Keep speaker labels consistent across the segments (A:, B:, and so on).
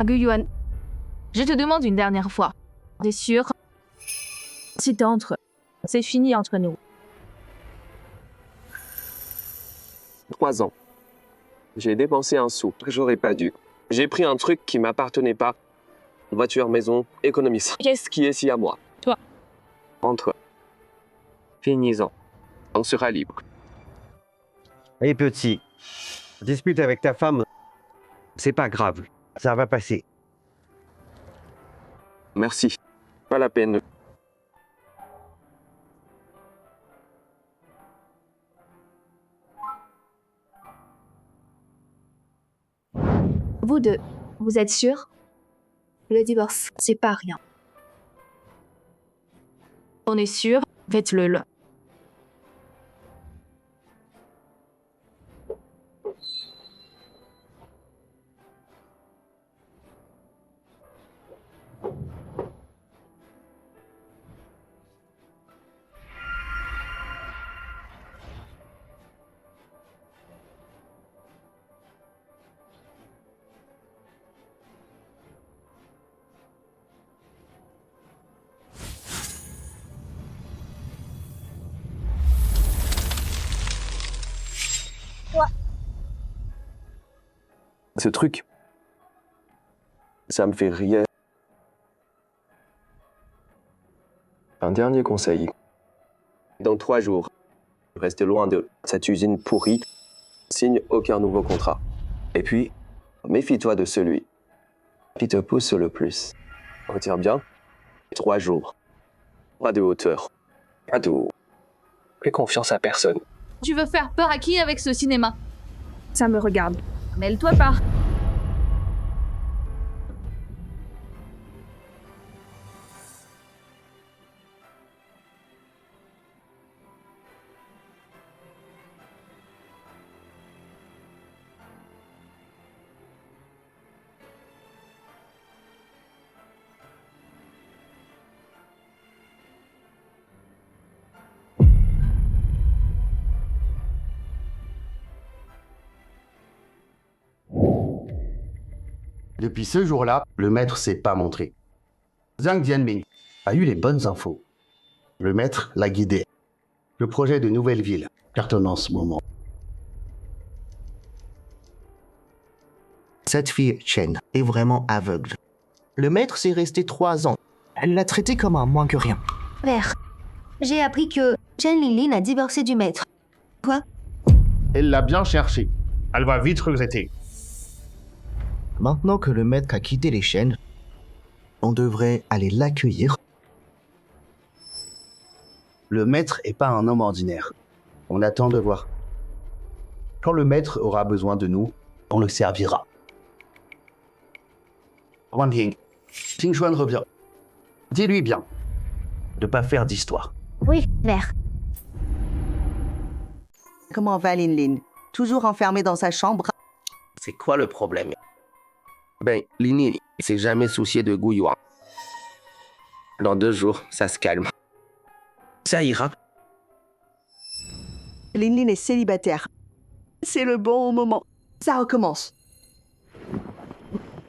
A: Yuan, je te demande une dernière fois. T'es sûr? Si t'entres, c'est fini entre nous.
B: 3 ans. J'ai dépensé un sou que j'aurais pas dû. J'ai pris un truc qui m'appartenait pas. Voiture, maison, économiste. Qu'est-ce qui est si à moi?
A: Toi.
B: Entre. Finissons. On sera libre.
C: Hé petit, dispute avec ta femme, c'est pas grave, ça va passer.
B: Merci. Pas la peine.
D: Vous deux, vous êtes sûrs? Le divorce, c'est pas rien.
A: On est sûr? Faites-le.
B: Ce truc, ça me fait rire. Un dernier conseil. Dans 3 jours, reste loin de cette usine pourrie. Signe aucun nouveau contrat. Et puis, méfie-toi de celui qui te pousse le plus. Retire bien. 3 jours. Pas de hauteur. Pas de haut. Fais confiance à personne.
A: Tu veux faire peur à qui avec ce cinéma?
D: Ça me regarde.
A: Mêle-toi pas.
E: Depuis ce jour-là, le maître s'est pas montré. Zhang Jianming a eu les bonnes infos. Le maître l'a guidé. Le projet de nouvelle ville cartonne en ce moment.
F: Cette fille, Chen, est vraiment aveugle. Le maître s'est resté 3 ans. Elle l'a traité comme un moins que rien.
G: Père, j'ai appris que Chen Linlin a divorcé du maître. Quoi?
E: Elle l'a bien cherché. Elle va vite regretter.
F: Maintenant que le maître a quitté les chaînes, on devrait aller l'accueillir.
E: Le maître est pas un homme ordinaire. On attend de voir. Quand le maître aura besoin de nous, on le servira. Wang Ying, Ting Xuan revient. Dis-lui bien de pas faire d'histoire.
G: Oui, père.
H: Comment va Linlin? Toujours enfermée dans sa chambre?
I: C'est quoi le problème? Ben, Lini s'est jamais soucié de Gu Yuan. Dans 2 jours, ça se calme. Ça ira.
H: Linlin est célibataire. C'est le bon moment. Ça recommence.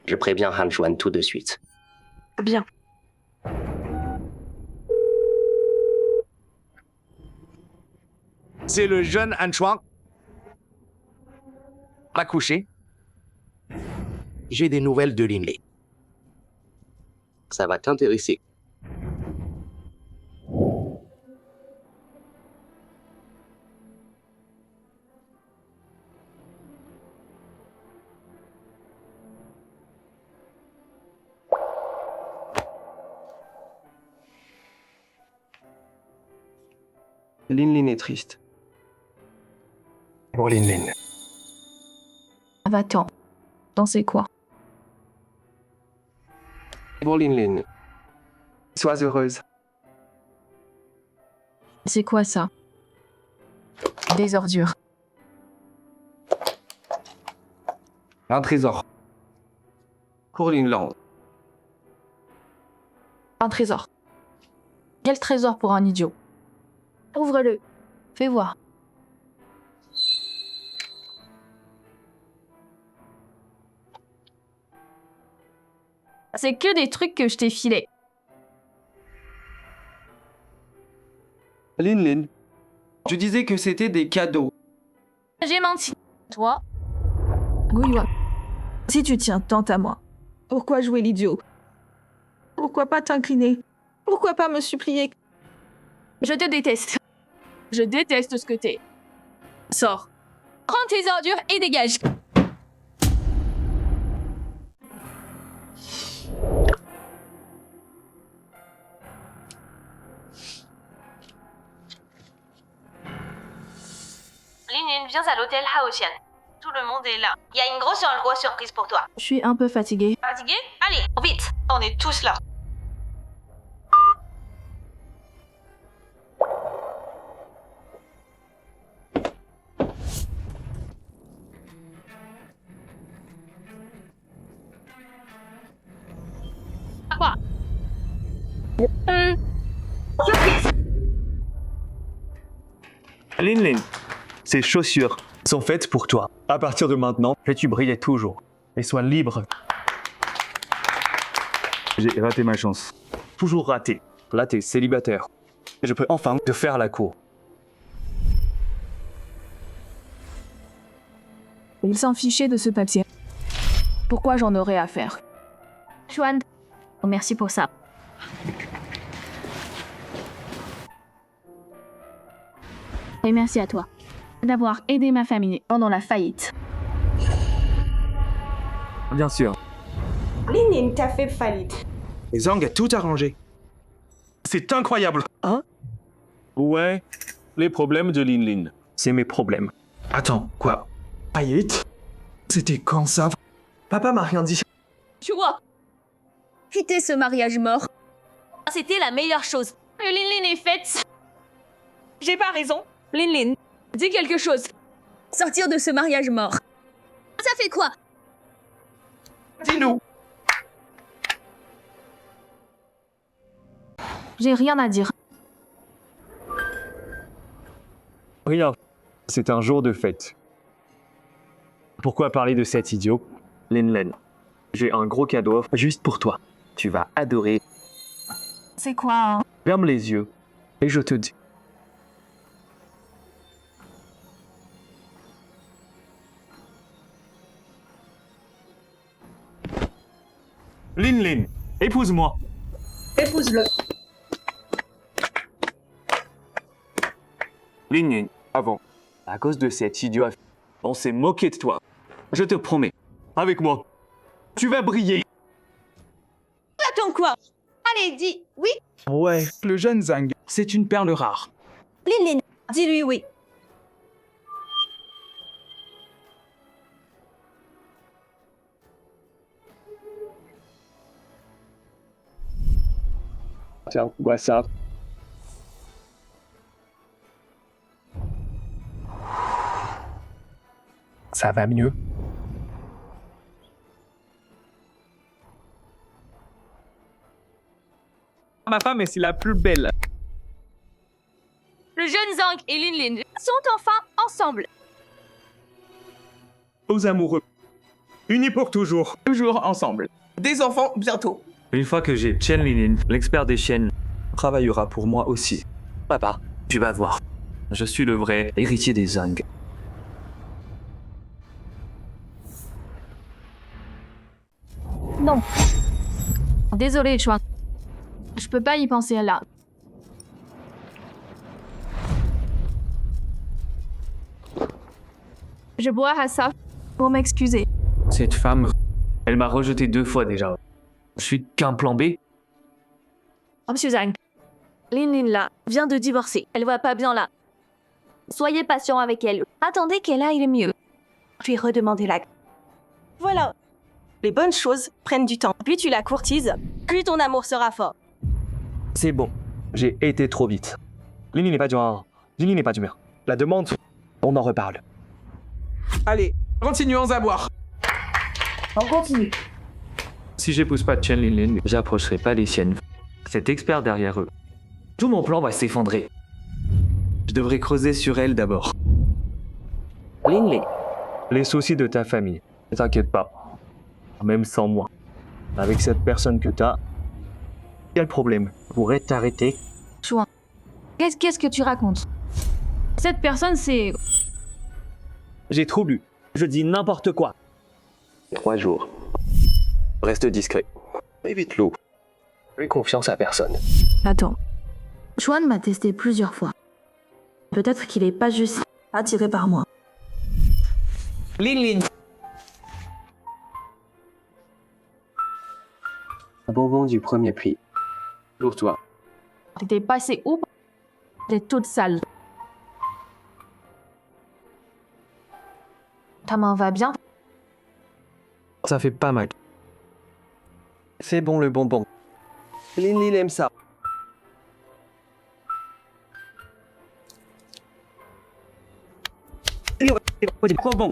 I: Je préviens Han Xuan tout de suite.
H: Bien.
J: C'est le jeune Han Xuan. Accouché.
I: J'ai des nouvelles de Linley. Ça va t'intéresser.
B: Linlin est triste.
I: Pour Linlin.
A: Va-t'en. Dansez quoi?
B: Pour Linlin. Sois heureuse.
A: C'est quoi ça? Des ordures.
B: Un trésor. Pour Linland.
A: Un trésor. Quel trésor pour un idiot? Ouvre-le. Fais voir. C'est que des trucs que je t'ai filés.
J: Lin Lin, tu disais que c'était des cadeaux.
A: J'ai menti. Toi,
H: Gu Yuan, si tu tiens tant à moi, pourquoi jouer l'idiot? Pourquoi pas t'incliner? Pourquoi pas me supplier?
A: je te déteste. Je déteste ce que t'es. Sors. Prends tes ordures et dégage.
K: Lin, viens à l'hôtel Haotian. Tout le monde est là. Il y a une grosse surprise pour toi.
A: Je suis un peu fatiguée.
K: Fatigué? Allez, vite. On est tous là.
A: Quoi?
L: Lin Lin, ces chaussures sont faites pour toi. À partir de maintenant, tu briller toujours et sois libre. J'ai raté ma chance. Toujours raté. Là, t'es célibataire. Et je peux enfin te faire la cour.
A: Il s'en fichait de ce papier. Pourquoi j'en aurais à faire?
G: Juan, oh, merci pour ça. Et merci à toi d'avoir aidé ma famille pendant la faillite.
L: Bien sûr.
H: Lin Lin t'a fait faillite.
J: Et Zhang a tout arrangé. C'est incroyable.
L: Hein? Ouais, les problèmes de Lin Lin, c'est mes problèmes.
J: Attends, quoi? Faillite? C'était quand ça? Papa m'a rien dit.
G: Tu vois, quitter ce mariage mort, c'était la meilleure chose.
A: Lin Lin est faite. J'ai pas raison. Lin Lin, dis quelque chose.
G: Sortir de ce mariage mort. Ça fait quoi?
J: Dis-nous.
A: J'ai rien à dire.
L: Rien. C'est un jour de fête. Pourquoi parler de cet idiot? Lin Lin, j'ai un gros cadeau juste pour toi. Tu vas adorer.
A: C'est quoi, hein?
L: Ferme les yeux et je te dis. Lin Lin, épouse-moi.
H: Épouse-le.
L: Lin Lin, avant, à cause de cet idiot, on s'est moqué de toi. Je te promets, avec moi, tu vas briller.
H: Attends quoi? Allez, dis oui.
J: Ouais, le jeune Zhang, c'est une perle rare.
H: Lin Lin, dis-lui oui.
L: Tiens, vois ça. Ça va mieux? Ma femme est la plus belle.
A: Le jeune Zhang et Lin Lin sont enfin ensemble.
L: Aux amoureux. Unis pour toujours.
J: Toujours ensemble. Des enfants bientôt.
L: Une fois que j'ai Chen Lin, l'expert des chiennes, travaillera pour moi aussi. Papa, tu vas voir. Je suis le vrai héritier des Zhang.
A: Non. Désolée, Chuan. Je peux pas y penser là. Je bois à ça pour m'excuser.
L: Cette femme, elle m'a rejeté 2 fois déjà. Je suis qu'un plan B.
G: Oh, monsieur Zhang, Lin Lin là vient de divorcer. Elle va pas bien là. Soyez patient avec elle. Attendez qu'elle aille mieux.
H: Puis redemander la... Voilà. Les bonnes choses prennent du temps. Plus tu la courtises, plus ton amour sera fort.
L: C'est bon, j'ai été trop vite. Lini n'est pas du bien. Lini n'est pas du bien. La demande, on en reparle.
J: Allez, continuons à boire.
H: On continue.
L: Si j'épouse pas Chen Lin, j'approcherai pas les siennes. Cet expert derrière eux. Tout mon plan va s'effondrer. Je devrais creuser sur elle d'abord. Lin, les soucis de ta famille, ne t'inquiète pas. Même sans moi. Avec cette personne que t'as, quel problème? Pourrais t'arrêter?
A: Chouin, qu'est-ce que tu racontes? Cette personne, c'est...
L: J'ai trop bu. Je dis n'importe quoi.
B: 3 jours. Reste discret. Évite l'eau. Fais confiance à personne.
H: Attends. Chuan m'a testé plusieurs fois. Peut-être qu'il est pas juste attiré par moi.
I: Lin.
B: Un bonbon du premier prix. Pour toi.
A: T'étais passé où? T'es toute sale. Ta main va bien?
J: Ça fait pas mal.
I: C'est bon le bonbon. Lin aime ça. Bonbon.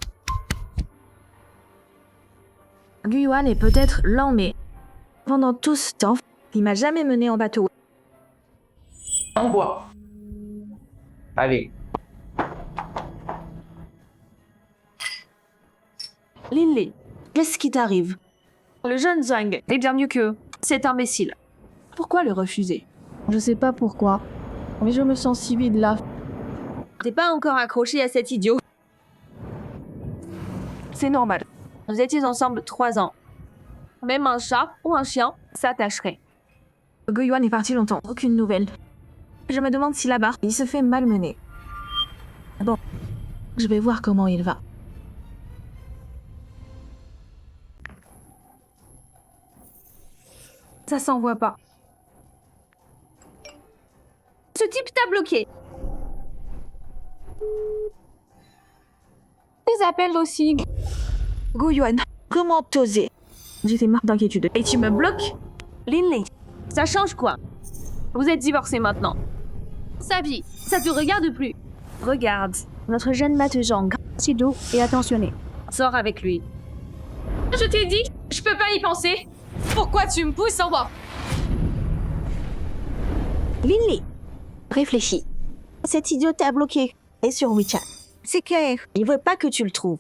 H: Guyuan est peut-être lent, mais pendant tout ce temps, il m'a jamais mené en bateau.
I: En bois. Allez.
G: Lin, qu'est-ce qui t'arrive? Le jeune Zhang est bien mieux que cet imbécile. Pourquoi le refuser?
A: Je sais pas pourquoi, mais je me sens si vide là.
G: T'es pas encore accroché à cet idiot. C'est normal. Vous étiez ensemble 3 ans. Même un chat ou un chien s'attacherait.
H: Guyuan est parti longtemps, aucune nouvelle. Je me demande si là-bas, il se fait malmener. Bon, je vais voir comment il va.
G: Ça s'envoie pas. Ce type t'a bloqué.
A: Des appels aussi.
H: Guyuan, comment t'oser? J'étais marre d'inquiétude. Et tu me bloques?
G: Lin, ça change quoi? Vous êtes divorcés maintenant. Sa vie, ça te regarde plus. Regarde, notre jeune maître Zhang, si doux et attentionné. Sors avec lui.
A: Je t'ai dit, je peux pas y penser. Pourquoi tu me pousses en bas?
M: Lin, réfléchis. Cet idiot t'a bloqué. Et sur WeChat. C'est clair, il veut pas que tu le trouves.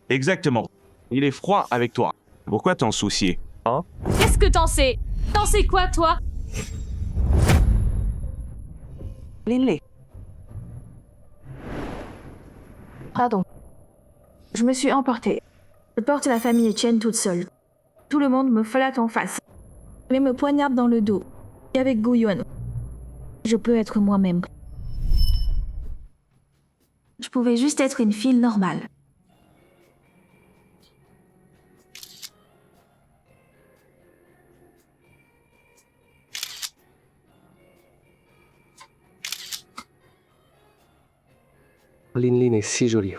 N: Exactement. Il est froid avec toi. Pourquoi t'en soucier? Hein?
A: Qu'est-ce que t'en sais? T'en sais quoi, toi?
M: Lin.
H: Pardon. Je me suis emportée. Je porte la famille Chen toute seule. Tout le monde me flatte en face. Mais me poignarde dans le dos. Et avec Guyuan, je peux être moi-même. Je pouvais juste être une fille normale.
B: Lin est si jolie.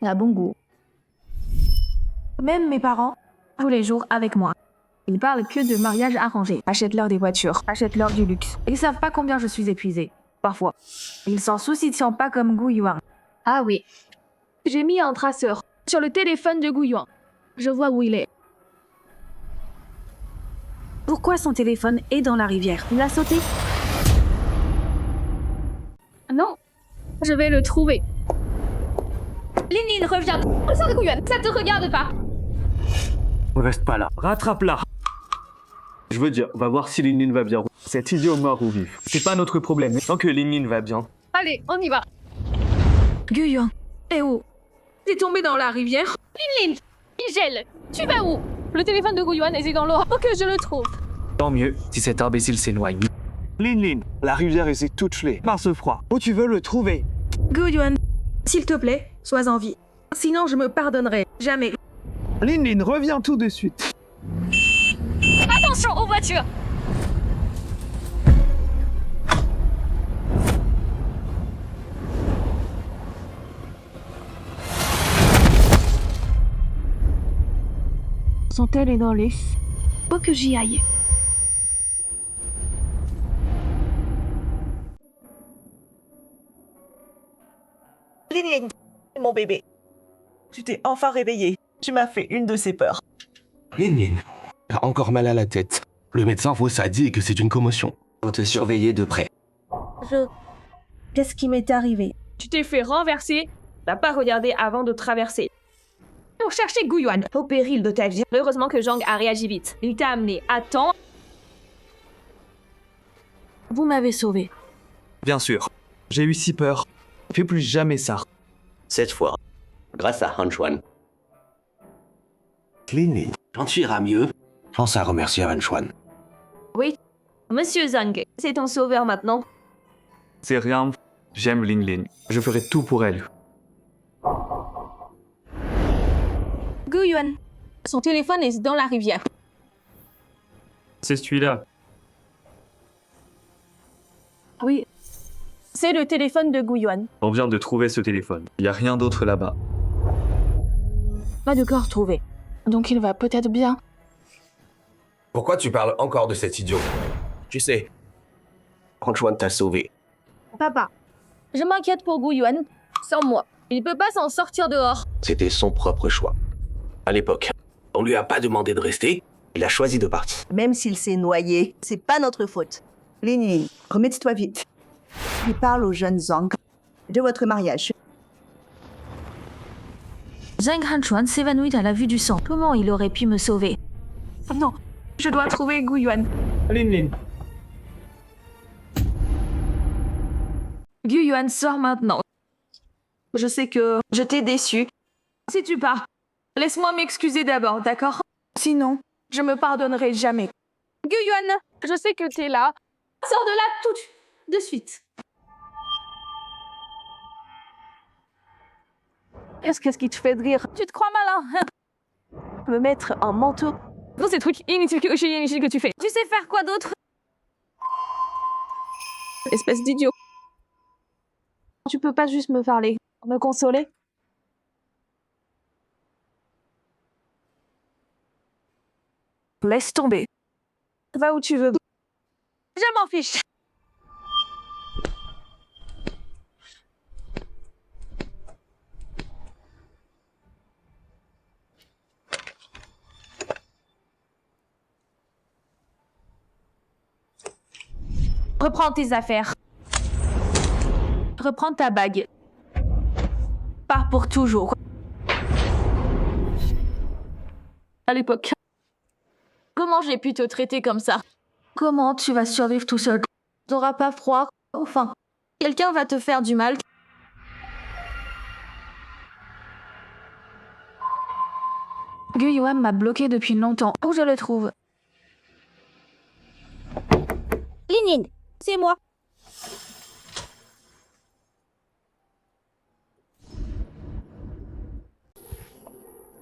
H: Elle a bon goût. Même mes parents, tous les jours avec moi. Ils parlent que de mariage arrangé. Achète-leur des voitures, achète-leur du luxe. Ils savent pas combien je suis épuisée. Parfois. Ils s'en soucient pas comme Guyuan.
A: Ah oui. J'ai mis un traceur sur le téléphone de Guyuan. Je vois où il est.
H: Pourquoi son téléphone est dans la rivière? Il a sauté?
A: Non. Je vais le trouver. Lin, reviens. Sors de Guyuan, ça te regarde pas.
L: Reste pas là. Rattrape-la. Je veux dire, on va voir si Lin va bien. Cet idiot mort ou vif. C'est pas notre problème. Tant que Lin va bien.
A: Allez, on y va.
H: Guyuan,
A: Et où? T'es tombé dans la rivière? Lin, il gèle. Tu vas où? Le téléphone de Guyuan est dans l'eau. Faut que je le trouve.
J: Tant mieux si cet imbécile s'éloigne.
N: Lin, la rivière est toute gelée par ce froid. Où tu veux le trouver?
H: Guyuan, s'il te plaît, sois en vie. Sinon, je me pardonnerai. Jamais.
N: Lin, reviens tout de suite.
A: Attention aux voitures.
H: Sont-elles est dans les... Faut que j'y aille.
O: Lin, mon bébé. Tu t'es enfin réveillé. Tu m'as fait une de ces peurs.
I: Lin, t'as encore mal à la tête. Le médecin Vos a dit que c'est une commotion.
B: Faut te surveiller de près.
M: Qu'est-ce qui m'est arrivé?
G: Tu t'es fait renverser. T'as pas regardé avant de traverser.
A: pour chercher Gu Yuan.
G: Au péril de ta vie. Heureusement que Zhang a réagi vite. Il t'a amené à temps. Vous m'avez sauvé.
J: Bien sûr. J'ai eu si peur. Fais plus jamais ça.
P: Cette fois, grâce à Han Xuan.
I: Lin, quand tu iras mieux, pense à remercier Han Xuan.
G: Oui. Monsieur Zhang, c'est ton sauveur maintenant.
L: C'est rien. J'aime Lin Lin.
J: Je ferai tout pour elle.
A: Gu Yuan. Son téléphone est dans la rivière.
L: C'est celui-là.
G: Oui. C'est le téléphone de Gu Yuan.
L: On vient de trouver ce téléphone. Il n'y a rien d'autre là-bas.
H: Pas de corps trouvé. Donc il va peut-être bien.
I: Pourquoi tu parles encore de cet idiot? Tu sais, Han Xuan t'a sauvé.
G: Papa, je m'inquiète pour Gu Yuan. Sans moi, il peut pas s'en sortir dehors.
I: C'était son propre choix. À l'époque, on lui a pas demandé de rester, il a choisi de partir.
M: Même s'il s'est noyé, c'est pas notre faute. Lin, remets-toi vite. Il parle au jeune Zhang de votre mariage.
H: Zhang Hanchuan s'évanouit à la vue du sang. Comment il aurait pu me sauver?
A: Non, je dois trouver Gu Yuan.
J: Lin Lin.
A: Gu Yuan, sors maintenant. Je sais que je t'ai déçu. Si tu pars, laisse-moi m'excuser d'abord, d'accord? Sinon, je me pardonnerai jamais. Gu Yuan, je sais que t'es là. Sors de là tout de suite. Qu'est-ce qui te fait rire? Tu te crois malin? Me mettre un manteau dans ces trucs inutiles que tu fais.
G: Tu sais faire quoi d'autre?
A: Espèce d'idiot. Tu peux pas juste me parler, me consoler? Laisse tomber. Va où tu veux.
G: Je m'en fiche. Reprends tes affaires.
A: Reprends ta bague. Pars pour toujours. À l'époque. Comment j'ai pu te traiter comme ça?
H: Comment tu vas survivre tout seul?
A: T'auras pas froid? Enfin, quelqu'un va te faire du mal.
H: Gu Yuan m'a bloqué depuis longtemps. Où je le trouve?
M: Lin, c'est moi.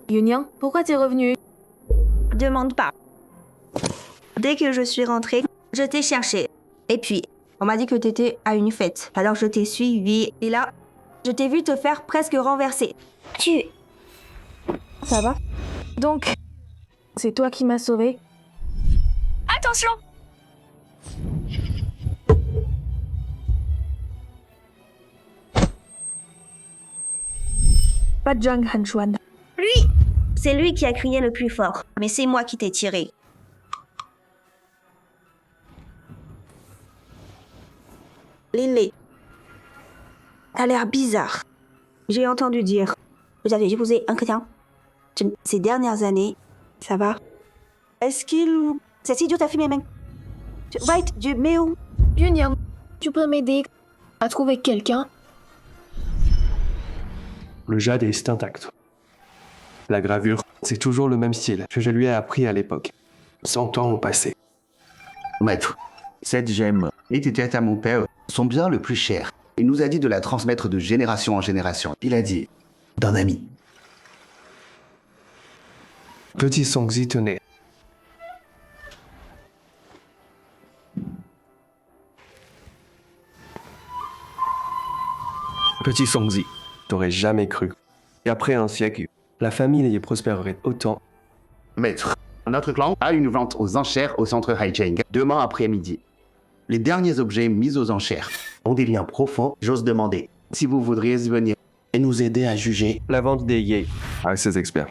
A: Yunyang, pourquoi t'es revenu?
M: Demande pas. Dès que je suis rentrée, je t'ai cherché. Et puis, on m'a dit que t'étais à une fête. Alors je t'ai suivi. Et là, je t'ai vu te faire presque renverser. Ça va?
A: Donc, c'est toi qui m'as sauvé? Attention! Pas Zhang Hanchuan.
M: Lui! C'est lui qui a crié le plus fort. Mais c'est moi qui t'ai tiré. Lin, t'as l'air bizarre. J'ai entendu dire. Vous avez épousé un chrétien. Ces dernières années, ça va? Est-ce qu'il... Cet idiot t'a fumé, mec. Right, du méo.
A: Yunyang, tu peux m'aider à trouver quelqu'un?
J: Le jade est intact. La gravure, c'est toujours le même style que je lui ai appris à l'époque. 100 ans ont passé.
E: Maître, cette gemme et tes têtes à mon père sont bien le plus cher. Il nous a dit de la transmettre de génération en génération. Il a dit d'un ami.
J: Petit Songzi tenait. Petit Songzi, t'aurais jamais cru. Et après un siècle, la famille y prospérerait autant.
E: Maître, notre clan a une vente aux enchères au centre Haicheng demain après-midi. Les derniers objets mis aux enchères ont des liens profonds. J'ose demander si vous voudriez venir et nous aider à juger
J: la vente des Ye à ces experts.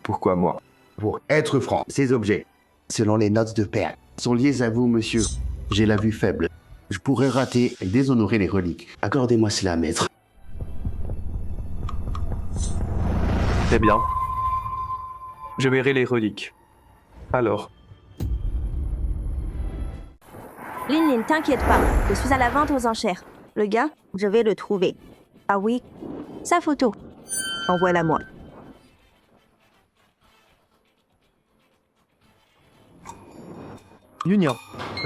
J: Pourquoi moi?
E: Pour être franc, ces objets, selon les notes de père, sont liés à vous, monsieur. J'ai la vue faible. Je pourrais rater et déshonorer les reliques. Accordez-moi cela, maître.
L: Très bien. Je verrai les reliques. Alors,
M: Lin, t'inquiète pas, je suis à la vente aux enchères. Le gars, je vais le trouver. Ah oui, sa photo. Envoie-la moi.
L: Union,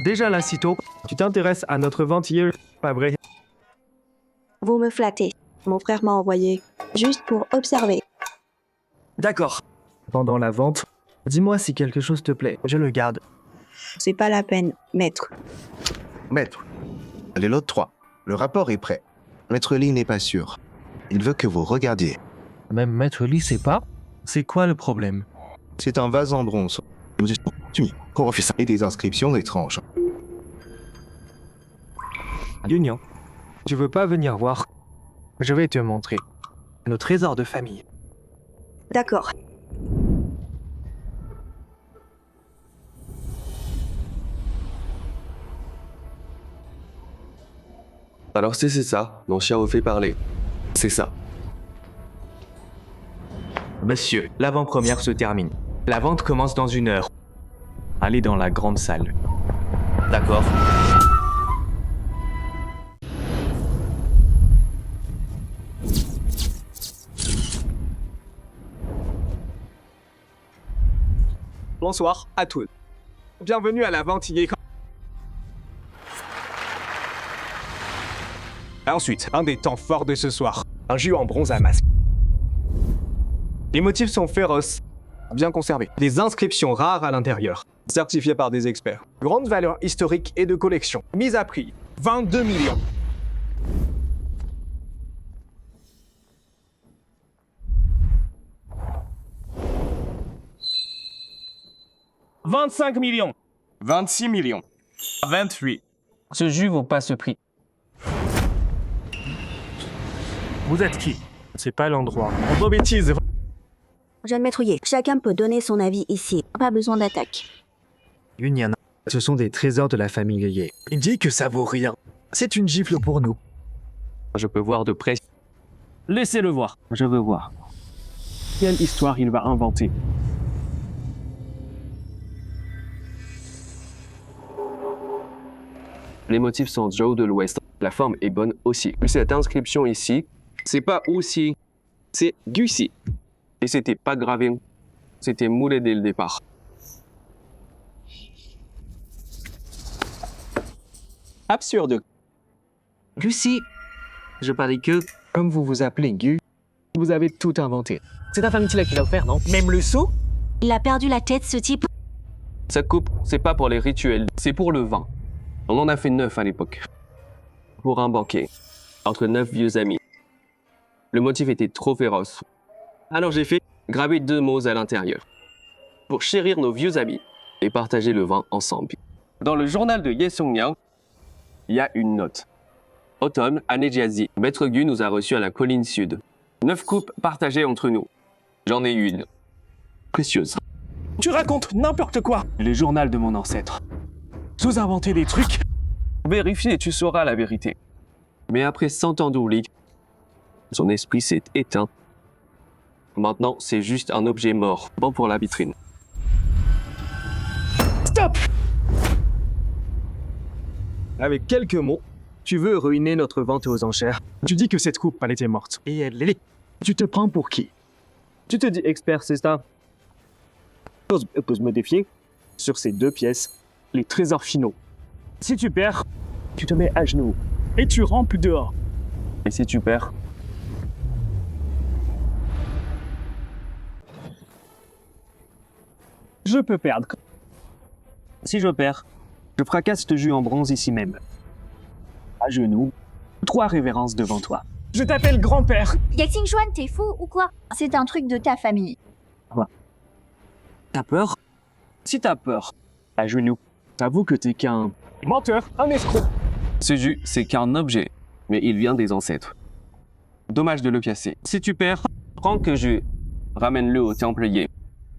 L: déjà là, sitôt, tu t'intéresses à notre vente hier, pas vrai?
M: Vous me flattez. Mon frère m'a envoyé juste pour observer.
L: D'accord. Pendant la vente, dis-moi si quelque chose te plaît, je le garde.
M: C'est pas la peine, maître.
Q: Maître, les lots 3. Le rapport est prêt. Maître Lee n'est pas sûr. Il veut que vous regardiez.
L: Même Maître Lee sait pas? C'est quoi le problème?
Q: C'est un vase en bronze. Et des inscriptions étranges.
L: Union, tu veux pas venir voir? Je vais te montrer. Nos trésors de famille.
M: D'accord.
B: Alors c'est ça, mon chien vous fait parler. C'est ça.
L: Monsieur, l'avant-première se termine. La vente commence dans 1 heure. Allez dans la grande salle.
I: D'accord.
L: Bonsoir à tous. Bienvenue à la vente hier. Ensuite, un des temps forts de ce soir. Un jus en bronze à masque. Les motifs sont féroces, bien conservés. Des inscriptions rares à l'intérieur, certifiées par des experts. Grande valeur historique et de collection. Mise à prix, 22 millions. « 25 millions. 26 millions. 28. Ce jus vaut pas ce prix. Vous êtes qui? C'est pas l'endroit. On doit bêtise.
M: Jeune maîtrier, chacun peut donner son avis ici. Pas besoin d'attaque.
L: Union, ce sont des trésors de la famille Yé. Il dit que ça vaut rien. C'est une gifle pour nous. Je peux voir de près. Laissez-le voir. Je veux voir. Quelle histoire il va inventer?
B: Les motifs sont Joe de l'Ouest. La forme est bonne aussi. Cette inscription ici, c'est pas aussi, c'est Gussi. Et c'était pas gravé, c'était moulé dès le départ.
L: Absurde. Gussi. Je parie que, comme vous vous appelez Gu, vous avez tout inventé. C'est ta famille qui l'a offert, non? Même le sou?
M: Il a perdu la tête, ce type.
B: Cette coupe, c'est pas pour les rituels, c'est pour le vin. On en a fait 9 à l'époque. Pour un banquet, entre 9 vieux amis. Le motif était trop féroce. Alors j'ai fait graver 2 mots à l'intérieur. Pour chérir nos vieux amis et partager le vin ensemble. Dans le journal de Ye Song-Yang, il y a une note. Automne, année Jiazi. Maître Gu nous a reçus à la colline sud. 9 coupes partagées entre nous. J'en ai une. Précieuse.
L: Tu racontes n'importe quoi. Le journal de mon ancêtre. Vous inventez des trucs.
B: Vérifie et tu sauras la vérité. Mais après 100 ans d'oubli, son esprit s'est éteint. Maintenant, c'est juste un objet mort, bon pour la vitrine.
L: Stop! Avec quelques mots, tu veux ruiner notre vente aux enchères. Tu dis que cette coupe, elle était morte. Et elle l'est. Tu te prends pour qui? Tu te dis expert, c'est ça? Pose me défier. Sur ces 2 pièces, les trésors finaux. Si tu perds, tu te mets à genoux. Et tu rampes dehors.
B: Et si tu perds?
L: Je peux perdre. Si je perds, je fracasse ce jus en bronze ici même. À genoux, 3 révérences devant toi. Je t'appelle grand-père.
D: Yaxing Xuan, t'es fou ou quoi? C'est un truc de ta famille.
L: T'as peur? Si t'as peur, à genoux, t'avoues que t'es qu'un menteur, un escroc.
B: Ce jus, c'est qu'un objet, mais il vient des ancêtres. Dommage de le casser. Si tu perds, prends que je ramène-le au templier.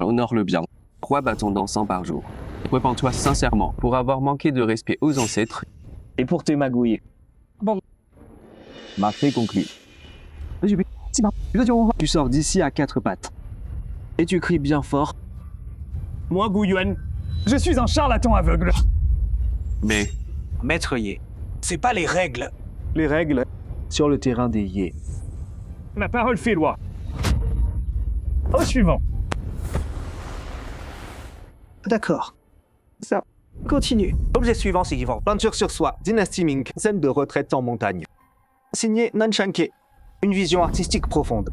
B: Honore-le bien. 3 bâtons d'encens par jour. Repens-toi sincèrement pour avoir manqué de respect aux ancêtres
L: et pour tes magouilles. Bon.
B: Ma fait conclue.
L: Tu sors d'ici à 4 pattes. Et tu cries bien fort. Moi, Gu Yuan, je suis un charlatan aveugle.
N: Mais
L: Maître Ye, c'est pas les règles. Les règles sur le terrain des Ye. Ma parole fait loi. Au suivant.
F: D'accord. Ça. Continue. Objet suivant suivant. Peinture sur soi. Dynastie Ming. Scène de retraite en montagne. Signé Nanshanke. Une vision artistique profonde.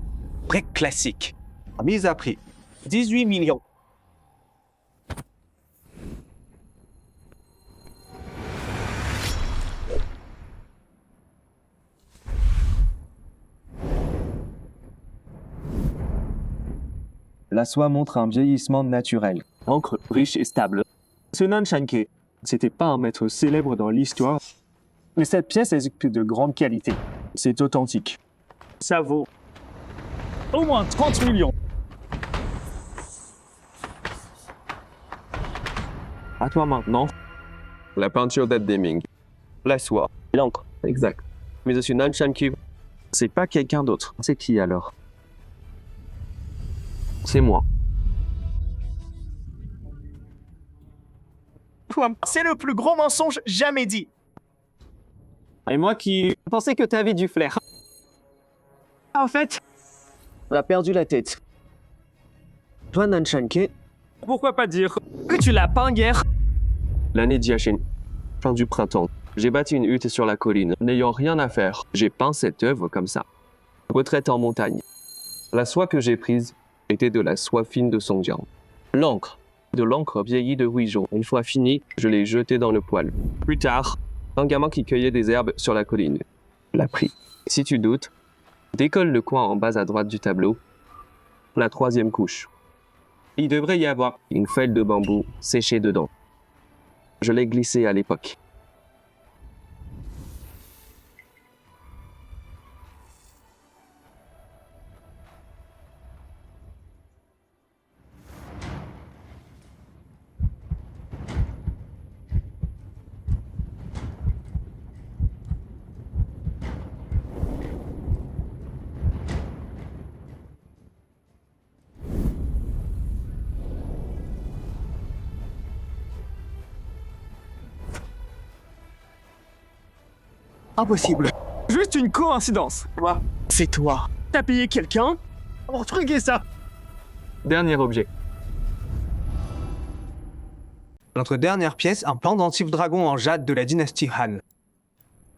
F: Brique classique. Mise à prix. 18 millions.
L: La soie montre un vieillissement naturel. Encre riche et stable. Ce Nanshanke, c'était pas un maître célèbre dans l'histoire, mais cette pièce est de grande qualité. C'est authentique. Ça vaut au moins 30 millions. À toi maintenant.
B: La peinture date des Ming.
L: La soie.
B: L'encre. Exact. Mais je suis Nanshanke.
L: C'est pas quelqu'un d'autre. C'est qui alors?
B: C'est moi.
F: C'est le plus gros mensonge jamais dit.
L: Et moi qui pensais que t'avais du flair. En fait, on a perdu la tête. Toi, Nanshanke, pourquoi pas dire que tu l'as peint hier?
B: L'année Jiaxin, fin du printemps, j'ai bâti une hutte sur la colline. N'ayant rien à faire, j'ai peint cette œuvre comme ça. Retraite en montagne. La soie que j'ai prise était de la soie fine de Songjiang. L'encre, de l'encre vieillie de Huizhou. Une fois finie, je l'ai jetée dans le poêle. Plus tard, un gamin qui cueillait des herbes sur la colline l'a pris. Si tu doutes, décolle le coin en bas à droite du tableau, la 3e couche. Il devrait y avoir une feuille de bambou séchée dedans. Je l'ai glissée à l'époque.
L: Impossible. Juste une coïncidence.
F: Quoi? C'est toi.
L: T'as payé quelqu'un pour truquer ça.
B: Dernier objet.
F: Notre dernière pièce, un pendentif dragon en jade de la dynastie Han.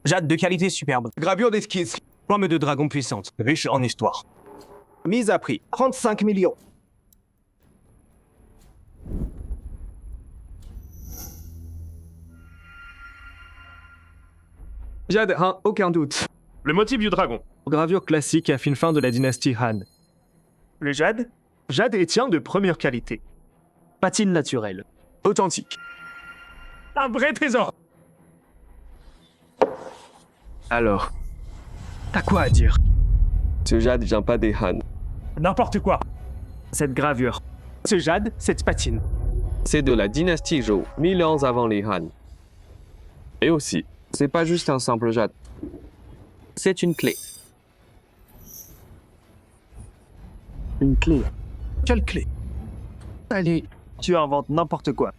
F: Jade de qualité superbe. Gravure d'esquisse. Forme de dragon puissante. Riche en histoire. Mise à prix. 35 millions.
L: Jade, hein, aucun doute.
N: le motif du dragon.
L: Gravure classique à fine fin de la dynastie Han.
N: Le jade? Jade et tien de première qualité.
L: Patine naturelle. Authentique.
N: Un vrai trésor.
B: Alors,
L: t'as quoi à dire?
B: Ce jade vient pas des Han.
N: N'importe quoi.
L: Cette gravure. Ce jade, cette patine.
B: C'est de la dynastie Zhou, 1000 ans avant les Han. Et aussi, c'est pas juste un simple jade. C'est une clé.
L: Une clé? Quelle clé? Allez, tu inventes n'importe quoi.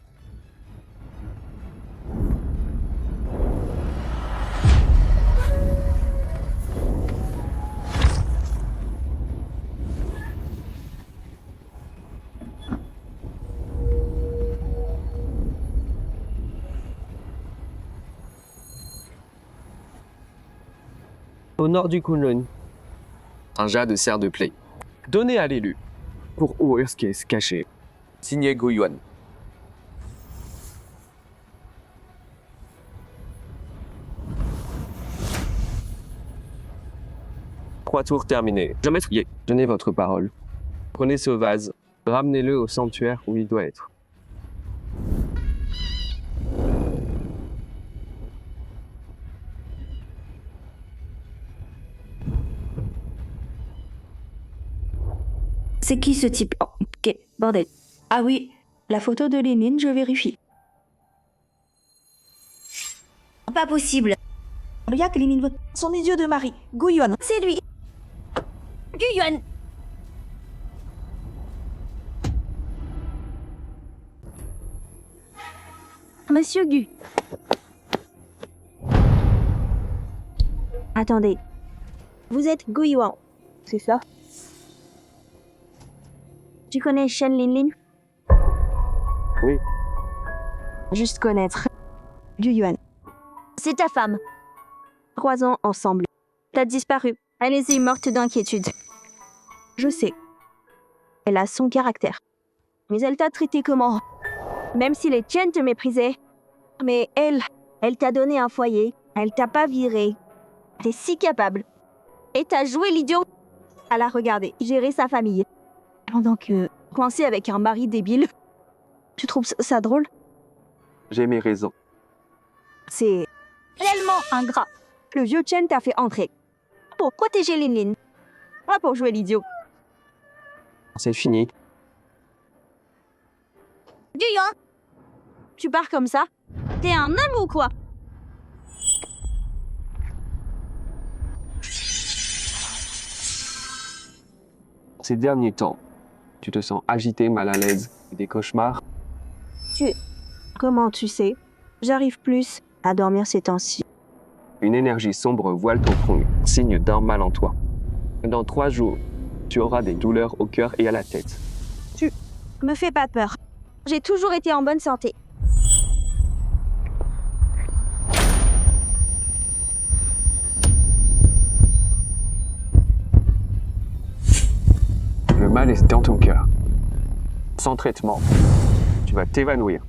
B: Au nord du Kunlun, un jade sert de plaie. Donné à l'élu pour ouvrir ce qui est caché. Signé Gu Yuan. Trois tours terminés. Je m'effrayais. Donnez votre parole. Prenez ce vase, ramenez-le au sanctuaire où il doit être.
M: C'est qui ce type? Oh, ok, bordel. Ah oui, la photo de Lénine, je vérifie. Pas possible. Regarde que Lénine, son idiot de mari, Gu Yuan, c'est lui.
G: Gu Yuan. Monsieur Gu.
M: Attendez. Vous êtes Gu Yuan, c'est ça? Tu connais Shen Linlin?
C: Oui.
M: Juste connaître. Gu Yuan. C'est ta femme. 3 ans ensemble. T'as disparu. Elle est morte d'inquiétude. Je sais. Elle a son caractère. Mais elle t'a traité comment? Même si les tiennes te méprisaient. Mais elle t'a donné un foyer. Elle t'a pas viré. T'es si capable. Et t'as joué l'idiot. Elle a regardé, gérer sa famille. Pendant que coincé avec un mari débile. Tu trouves ça drôle?
J: J'ai mes raisons.
M: C'est réellement ingrat. Le vieux Chen t'a fait entrer. Pour protéger Linlin. Pas pour jouer l'idiot.
J: C'est fini.
M: Gu Yuan, tu pars comme ça? T'es un homme ou quoi?
J: Ces derniers temps, tu te sens agité, mal à l'aise, des cauchemars.
M: Comment tu sais? J'arrive plus à dormir ces temps-ci.
J: Une énergie sombre voile ton front, signe d'un mal en toi. Dans 3 jours, tu auras des douleurs au cœur et à la tête.
M: Tu me fais pas peur. J'ai toujours été en bonne santé.
J: Le mal est dans ton cœur. Sans traitement, tu vas t'évanouir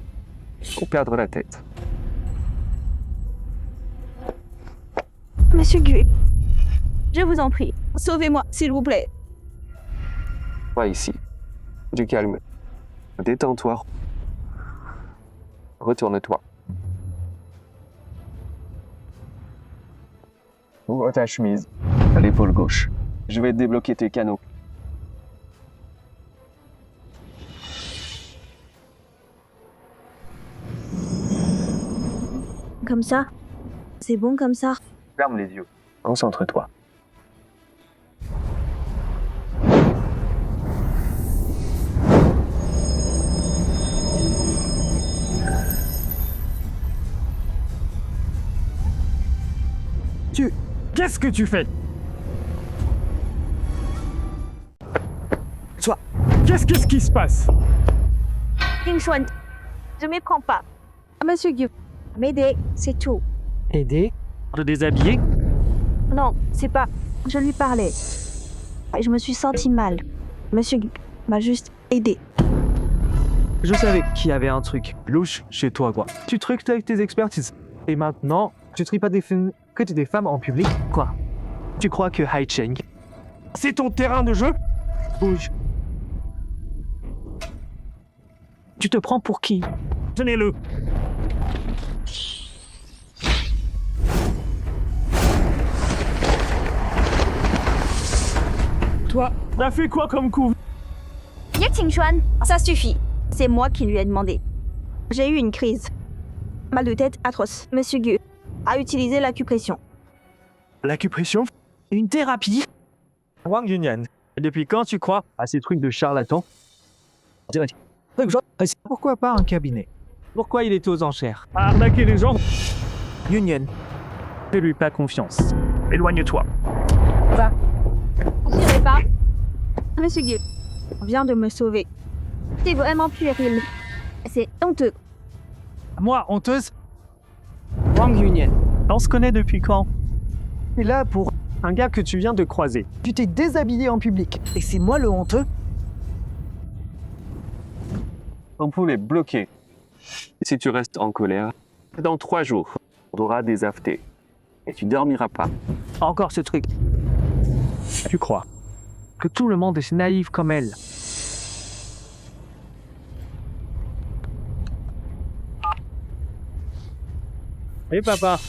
J: ou perdre la tête.
M: Monsieur Gu, je vous en prie, sauvez-moi, s'il vous plaît.
J: Sois ici. Du calme. Détends-toi. Retourne-toi. Ouvre ta chemise à l'épaule gauche. Je vais débloquer tes canaux.
M: Comme ça? C'est bon comme ça?
J: Ferme les yeux. Concentre-toi.
L: Qu'est-ce que tu fais?
O: Toi.
L: Qu'est-ce qui se passe?
M: Yingxuan, je m'y prends pas. Monsieur Gu, m'aider, c'est tout.
L: Aider? De déshabiller?
M: Non, c'est pas. Je lui parlais. Et je me suis sentie mal. Monsieur Gu m'a juste aidé.
L: Je savais qu'il y avait un truc louche chez toi, quoi. Tu truques avec tes expertises. Et maintenant, tu tripes pas des films que des femmes en public, quoi. Tu crois que Hai Cheng, c'est ton terrain de jeu? Bouge. Tu te prends pour qui? Tenez-le. Toi, t'as fait quoi comme coup?
M: Ye Qingxuan, ça suffit. C'est moi qui lui ai demandé. J'ai eu une crise. Mal de tête atroce. Monsieur Gu a utilisé l'acupression.
L: L'acupression? Une thérapie? Wang Yunyan, depuis quand tu crois à ces trucs de charlatans? Pourquoi pas un cabinet? Pourquoi il est aux enchères? À arnaquer les gens? Yunyan, fais-lui pas confiance. Éloigne-toi.
M: Va. J'irai pas. Monsieur Gu vient de me sauver. C'est vraiment puéril. C'est honteux.
L: Moi, honteuse? Wang Yunyan, on se connaît depuis quand? Et là, pour un gars que tu viens de croiser, tu t'es déshabillé en public. Et c'est moi le honteux?
J: L'ampoule est bloquée. Et si tu restes en colère, dans 3 jours, tu auras des aftés. Et tu dormiras pas.
L: Encore ce truc. Tu crois que tout le monde est si naïf comme elle? Hé papa,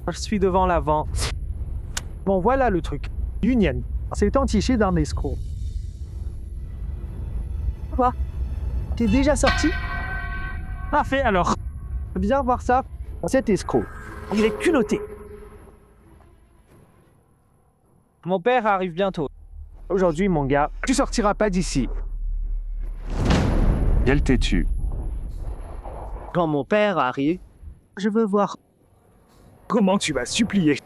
L: je suis devant l'avant. Bon voilà le truc. Yunyan s'est entiché d'un escroc. Quoi? T'es déjà sorti? Parfait alors. Viens voir ça. Cet escroc, il est culotté.
F: Mon père arrive bientôt. Aujourd'hui, mon gars, tu sortiras pas d'ici.
J: Quel têtu.
F: Quand mon père arrive, je veux voir comment tu vas supplier.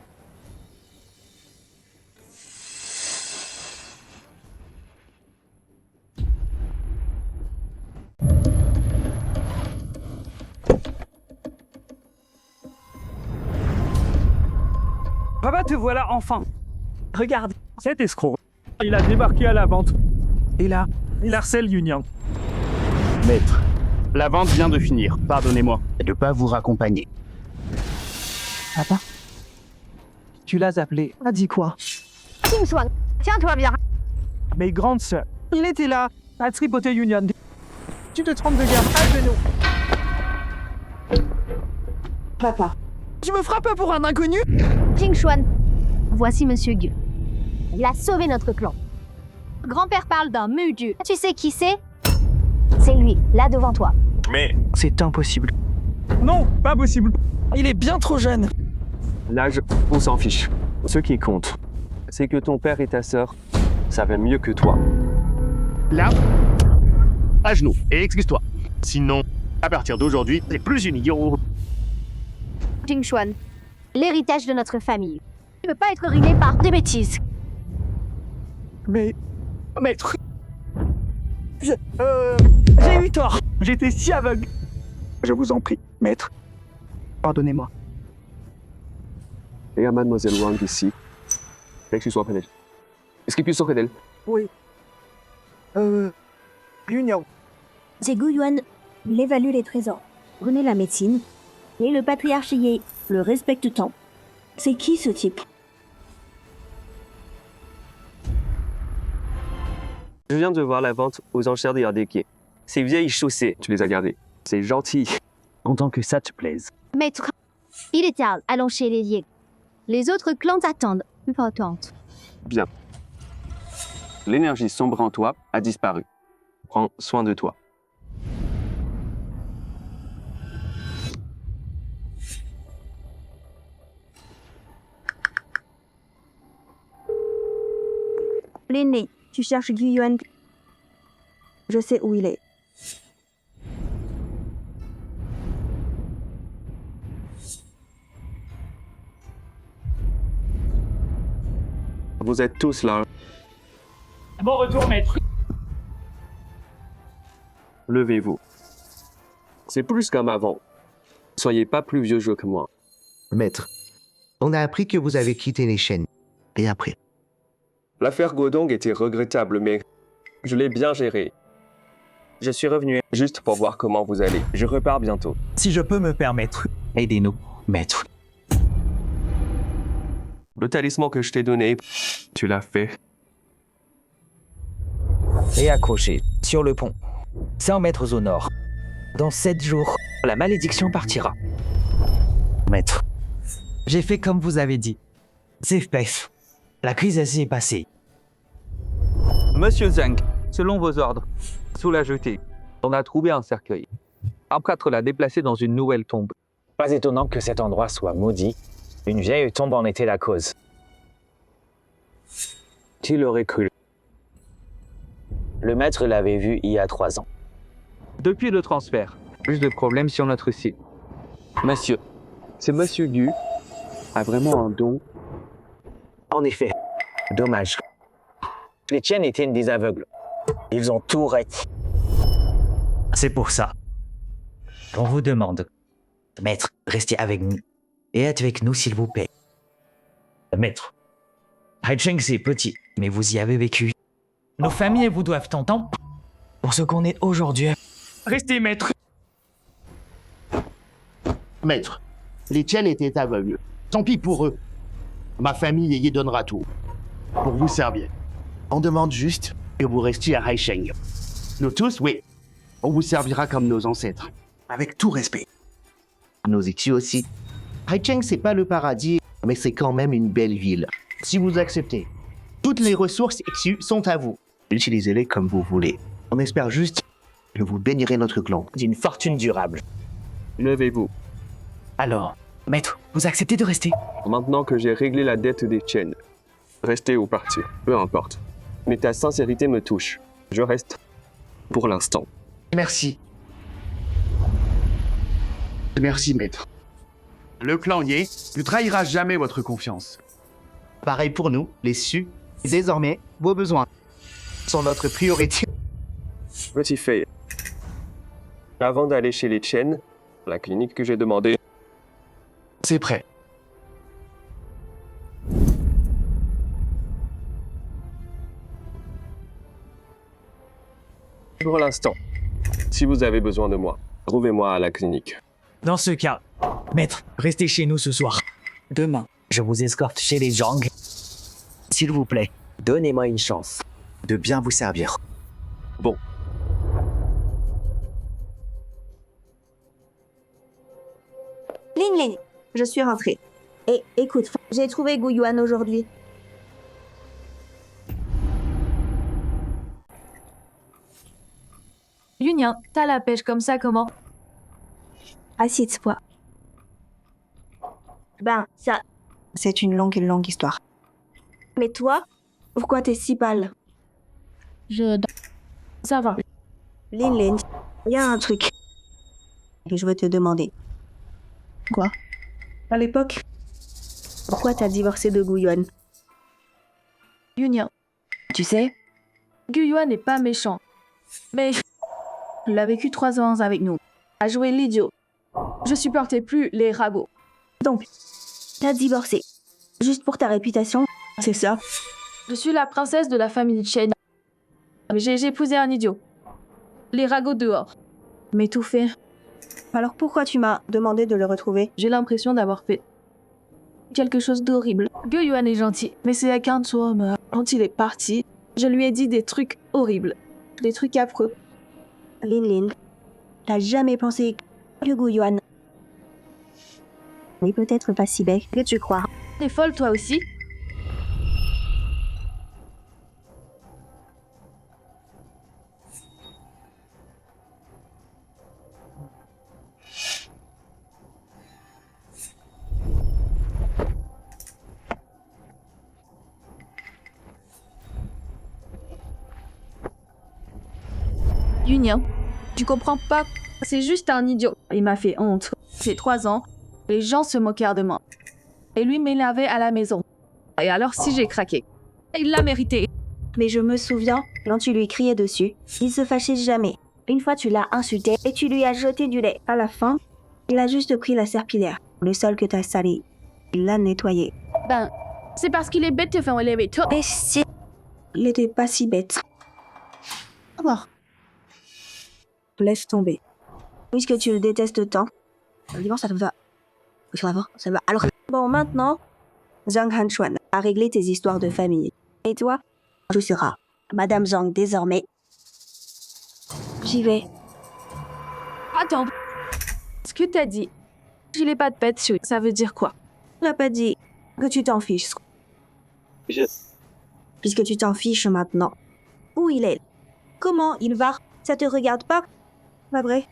F: Papa, te voilà enfin. Regarde, cet escroc. Il a débarqué à la vente. Et là, il harcèle Union.
E: Maître, la vente vient de finir. Pardonnez-moi de ne pas vous raccompagner.
F: Papa, tu l'as appelé. A dit quoi?
G: Ting-Shuan, tiens-toi bien.
F: Mes grandes sœurs. Il était là, à tripoter Union. Tu te trompes de garde, à genoux.
M: Papa.
F: Tu me frappes pour un inconnu?
G: Ting-Shuan, voici Monsieur Gu. Il a sauvé notre clan. Grand-père parle d'un Muju. Tu sais qui c'est? C'est lui, là devant toi.
F: Mais c'est impossible. Non, pas possible. Il est bien trop jeune.
J: L'âge, on s'en fiche. Ce qui compte, c'est que ton père et ta sœur savaient mieux que toi.
E: Là, à genoux, et excuse-toi. Sinon, à partir d'aujourd'hui, c'est plus une idiot.
G: Ting-Shuan, l'héritage de notre famille ne peut pas être ruiné par des bêtises.
F: Mais, maître, j'ai eu tort. J'étais si aveugle. Je vous en prie, maître, pardonnez-moi.
J: Et à mademoiselle Wang ici. Fais que tu sois près d'elle. Est-ce qu'il peut sortir d'elle?
F: Oui. Union.
M: C'est Gu Yuan. Il évalue les trésors. Prenez la médecine. Et le patriarchier le respecte tant. C'est qui ce type?
J: Je viens de voir la vente aux enchères des RDK. Ces vieilles chaussées, tu les as gardées. C'est gentil.
F: Content que ça te plaise.
G: Maître, il est tard, allons chez les Ye. Les autres clans attendent. Importante.
J: Bien. L'énergie sombre en toi a disparu. Prends soin de toi.
M: L'aîné, tu cherches Gu Yuan. Je sais où il est.
J: Vous êtes tous là.
F: Bon retour, maître.
J: Levez-vous. C'est plus comme avant. Soyez pas plus vieux jeu que moi.
Q: Maître, on a appris que vous avez quitté les chaînes. Et après?
B: L'affaire Godong était regrettable, mais je l'ai bien gérée. Je suis revenu juste pour voir comment vous allez. Je repars bientôt.
F: Si je peux me permettre, aidez-nous, maître.
J: Le talisman que je t'ai donné, tu l'as fait.
F: Et accroché sur le pont, 100 mètres au nord. Dans 7 jours, la malédiction partira. Maître, j'ai fait comme vous avez dit. C'est fait. La crise est passée.
R: Monsieur Zhang, selon vos ordres, sous la jetée, on a trouvé un cercueil. Un prêtre l'a déplacé dans une nouvelle tombe.
F: Pas étonnant que cet endroit soit maudit. Une vieille tombe en était la cause.
J: Qui l'aurait cru?
F: Le maître l'avait vu il y a 3 ans.
R: Depuis le transfert, plus de problèmes sur notre site.
J: Monsieur, c'est Monsieur Gu a vraiment un don.
F: En effet, dommage. Les tiennes étaient des aveugles. Ils ont tout raté.
S: C'est pour ça qu'on vous demande, maître, restez avec nous. Et êtes avec nous, s'il vous plaît. Maître, Haicheng, c'est petit, mais vous y avez vécu. Nos familles vous doivent tant
F: pour ce qu'on est aujourd'hui. Restez, maître.
E: Maître, les tiennes étaient aveugles. Tant pis pour eux. Ma famille y donnera tout. Pour vous servir. On demande juste que vous restiez à Haicheng. Nous tous, oui. On vous servira comme nos ancêtres. Avec tout respect.
Q: Nous étions aussi. Haicheng, c'est pas le paradis, mais c'est quand même une belle ville.
E: Si vous acceptez, toutes les ressources issues sont à vous.
Q: Utilisez-les comme vous voulez. On espère juste que vous bénirez notre clan
F: d'une fortune durable.
J: Levez-vous.
S: Alors, maître, vous acceptez de rester?
J: Maintenant que j'ai réglé la dette des Chen, rester ou partir, peu importe. Mais ta sincérité me touche. Je reste pour l'instant.
E: Merci. Merci, maître. Le clan Ye ne trahira jamais votre confiance.
T: Pareil pour nous, les Su. Désormais, vos besoins sont notre priorité.
J: Petit fait. Avant d'aller chez les Chen, la clinique que j'ai demandé,
E: c'est prêt.
J: Pour l'instant, si vous avez besoin de moi, trouvez-moi à la clinique.
S: Dans ce cas, maître, restez chez nous ce soir. Demain, je vous escorte chez les Zhang. S'il vous plaît, donnez-moi une chance de bien vous servir.
J: Bon.
M: Lin, je suis rentrée. Et écoute, j'ai trouvé Gu Yuan aujourd'hui.
A: Yunyan, t'as la pêche comme ça, comment?
M: Assieds-toi. Ben, ça, c'est une longue histoire. Mais toi, pourquoi t'es si pâle?
A: Ça va.
M: Lin, il y a un truc que je veux te demander. Quoi? À l'époque, pourquoi t'as divorcé de Gu Yuan?
A: Yunyan, tu sais, Gu Yuan n'est pas méchant. Mais il a vécu 3 ans avec nous, a joué l'idiot. Je supportais plus les ragots.
M: Donc, t'as divorcé. Juste pour ta réputation, c'est ça?
A: Je suis la princesse de la famille Chen. J'ai épousé un idiot. Les ragots dehors. Mais tout fait.
M: Alors pourquoi tu m'as demandé de le retrouver?
A: J'ai l'impression d'avoir fait quelque chose d'horrible. Gu Yuan est gentil, mais c'est avec un homme. Quand il est parti, je lui ai dit des trucs horribles. Des trucs affreux.
M: Lin, t'as jamais pensé que Gu Yuan n'est peut-être pas si bête que tu crois?
A: T'es folle toi aussi? Yunyan, tu comprends pas? C'est juste un idiot. Il m'a fait honte. J'ai 3 ans. Les gens se moquèrent de moi. Et lui m'énervait à la maison. Et alors si j'ai craqué? Il l'a mérité.
M: Mais je me souviens, quand tu lui criais dessus, il se fâchait jamais. Une fois tu l'as insulté et tu lui as jeté du lait. À la fin, il a juste pris la serpillière. Le sol que t'as salé, il l'a nettoyé.
A: Ben, c'est parce qu'il est bête de faire élever tout.
M: Mais si, il était pas si bête. Alors, laisse tomber. Puisque tu le détestes tant, évidemment ça te va. Ça va. Alors, bon, maintenant, Zhang Hanchuan a réglé tes histoires de famille. Et toi, tu seras Madame Zhang désormais. J'y vais.
A: Attends. Ce que t'as dit, il est pas de pète, ça veut dire quoi?
M: Tu n'as pas dit que tu t'en fiches. Puisque tu t'en fiches maintenant. Où il est? Comment il va? Ça te regarde pas? Pas vrai?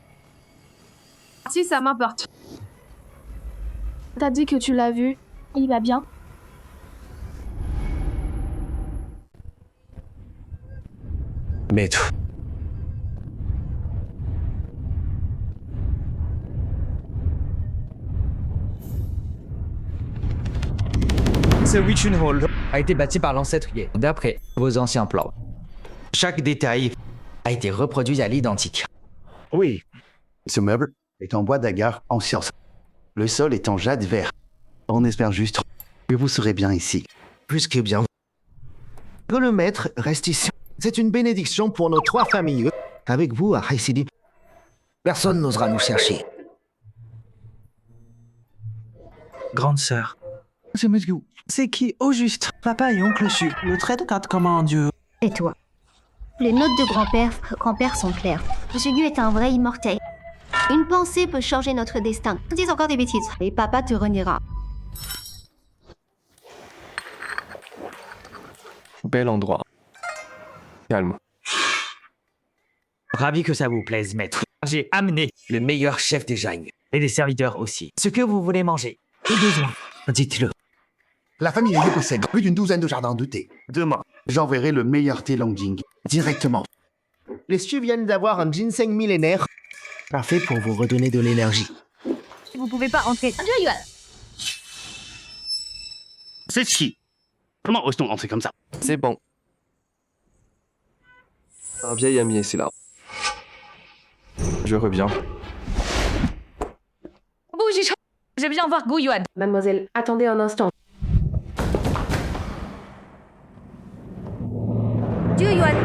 A: Si, ça m'importe. T'as dit que tu l'as vu. Il va bien?
C: Maître. Ce Wichun Hall a été bâti par l'ancêtre Ye, d'après vos anciens plans. Chaque détail a été reproduit à l'identique.
E: Oui, ce meuble est en bois d'agar en science. Le sol est en jade vert. On espère juste que vous serez bien ici.
T: Plus que bien. Que le maître reste ici. C'est une bénédiction pour nos 3 familles. Avec vous, à Haïsidi, personne n'osera nous chercher.
L: Grande sœur. C'est monsieur. C'est qui, au juste? Papa et oncle Su le traitent comme un dieu.
U: Et toi? Les notes de grand-père sont claires. Monsieur Gu est un vrai immortel. Une pensée peut changer notre destin. Dis encore des bêtises, et papa te reniera.
J: Bel endroit. Calme.
S: Ravi que ça vous plaise, maître. J'ai amené le meilleur chef des Zhang. Et des serviteurs aussi. Ce que vous voulez manger. Et besoin. Dites-le.
E: La famille Lié possède plus d'une douzaine de jardins de thé. Demain, j'enverrai le meilleur thé Longjing directement. Les Stu viennent d'avoir un ginseng millénaire. Parfait pour vous redonner de l'énergie.
G: Vous pouvez pas entrer. Yuan.
K: C'est qui? Comment ose-t-on entrer comme ça?
B: C'est bon. Un vieil ami est là. Je reviens.
G: Bouge, je viens voir Gu Yuan.
V: Mademoiselle, attendez un instant.
G: Gu Yuan.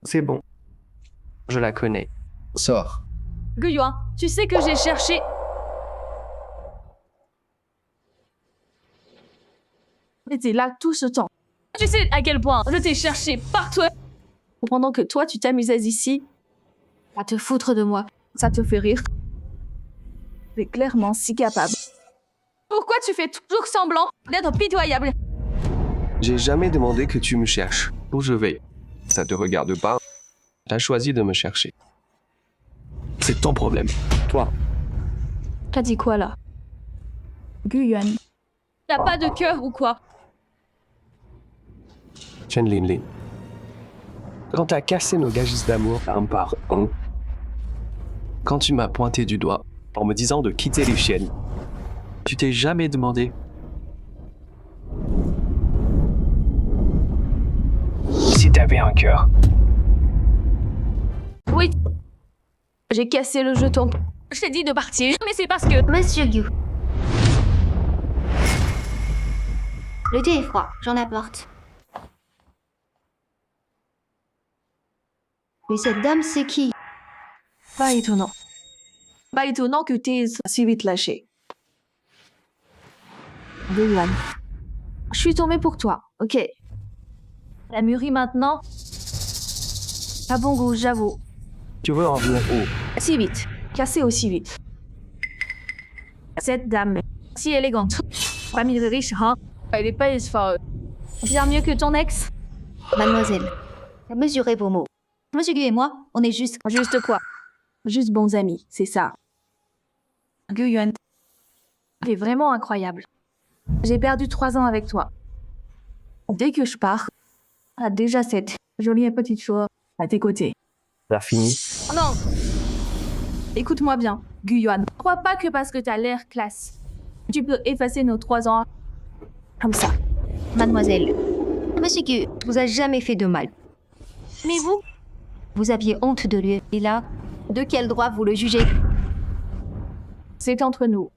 B: C'est bon. Je la connais.
E: Sors.
G: Gu Yuan, tu sais que j'ai cherché... J'étais là tout ce temps. Tu sais à quel point je t'ai cherché partout. Pendant que toi, tu t'amusais ici, à te foutre de moi. Ça te fait rire. Tu es clairement si capable. Pourquoi tu fais toujours semblant d'être pitoyable?
B: J'ai jamais demandé que tu me cherches. Où je vais. Ça te regarde pas. T'as choisi de me chercher. C'est ton problème. Toi.
H: T'as dit quoi là? Gu Yuan.
G: T'as pas de cœur ou quoi?
B: Chen Linlin. Quand t'as cassé nos gages d'amour un par un, quand tu m'as pointé du doigt en me disant de quitter les chiennes, tu t'es jamais demandé si t'avais un cœur.
G: Oui. J'ai cassé le jeton. Je t'ai dit de partir, mais c'est parce que...
U: Monsieur Gu. Le thé est froid, j'en apporte. Mais cette dame, c'est qui?
H: Pas étonnant. Pas étonnant que t'aies si vite lâché.
G: Gu Yuan. Je suis tombée pour toi, ok. La mûrie maintenant. Pas bon goût, j'avoue.
B: Tu veux en venir où?
G: Si vite. Cassé aussi vite. Cette dame, si élégante. Famille riche, hein. Elle est pas espoir. Bien mieux que ton ex.
U: Mademoiselle, mesurez vos mots. Monsieur Gu et moi, on est juste...
G: Juste quoi? Juste bons amis, c'est ça.
H: Gu Yuan.
G: T'es vraiment incroyable. J'ai perdu 3 ans avec toi. Dès que je pars, t'as déjà cette jolie petite chose à tes côtés.
B: T'as fini?
G: Non. Écoute-moi bien, Gu Yuan. Crois pas que parce que t'as l'air classe, tu peux effacer nos 3 ans comme ça.
U: Mademoiselle, Monsieur Gu vous a jamais fait de mal.
G: Mais vous?
U: Vous aviez honte de lui. Et là, de quel droit vous le jugez?
G: C'est entre nous.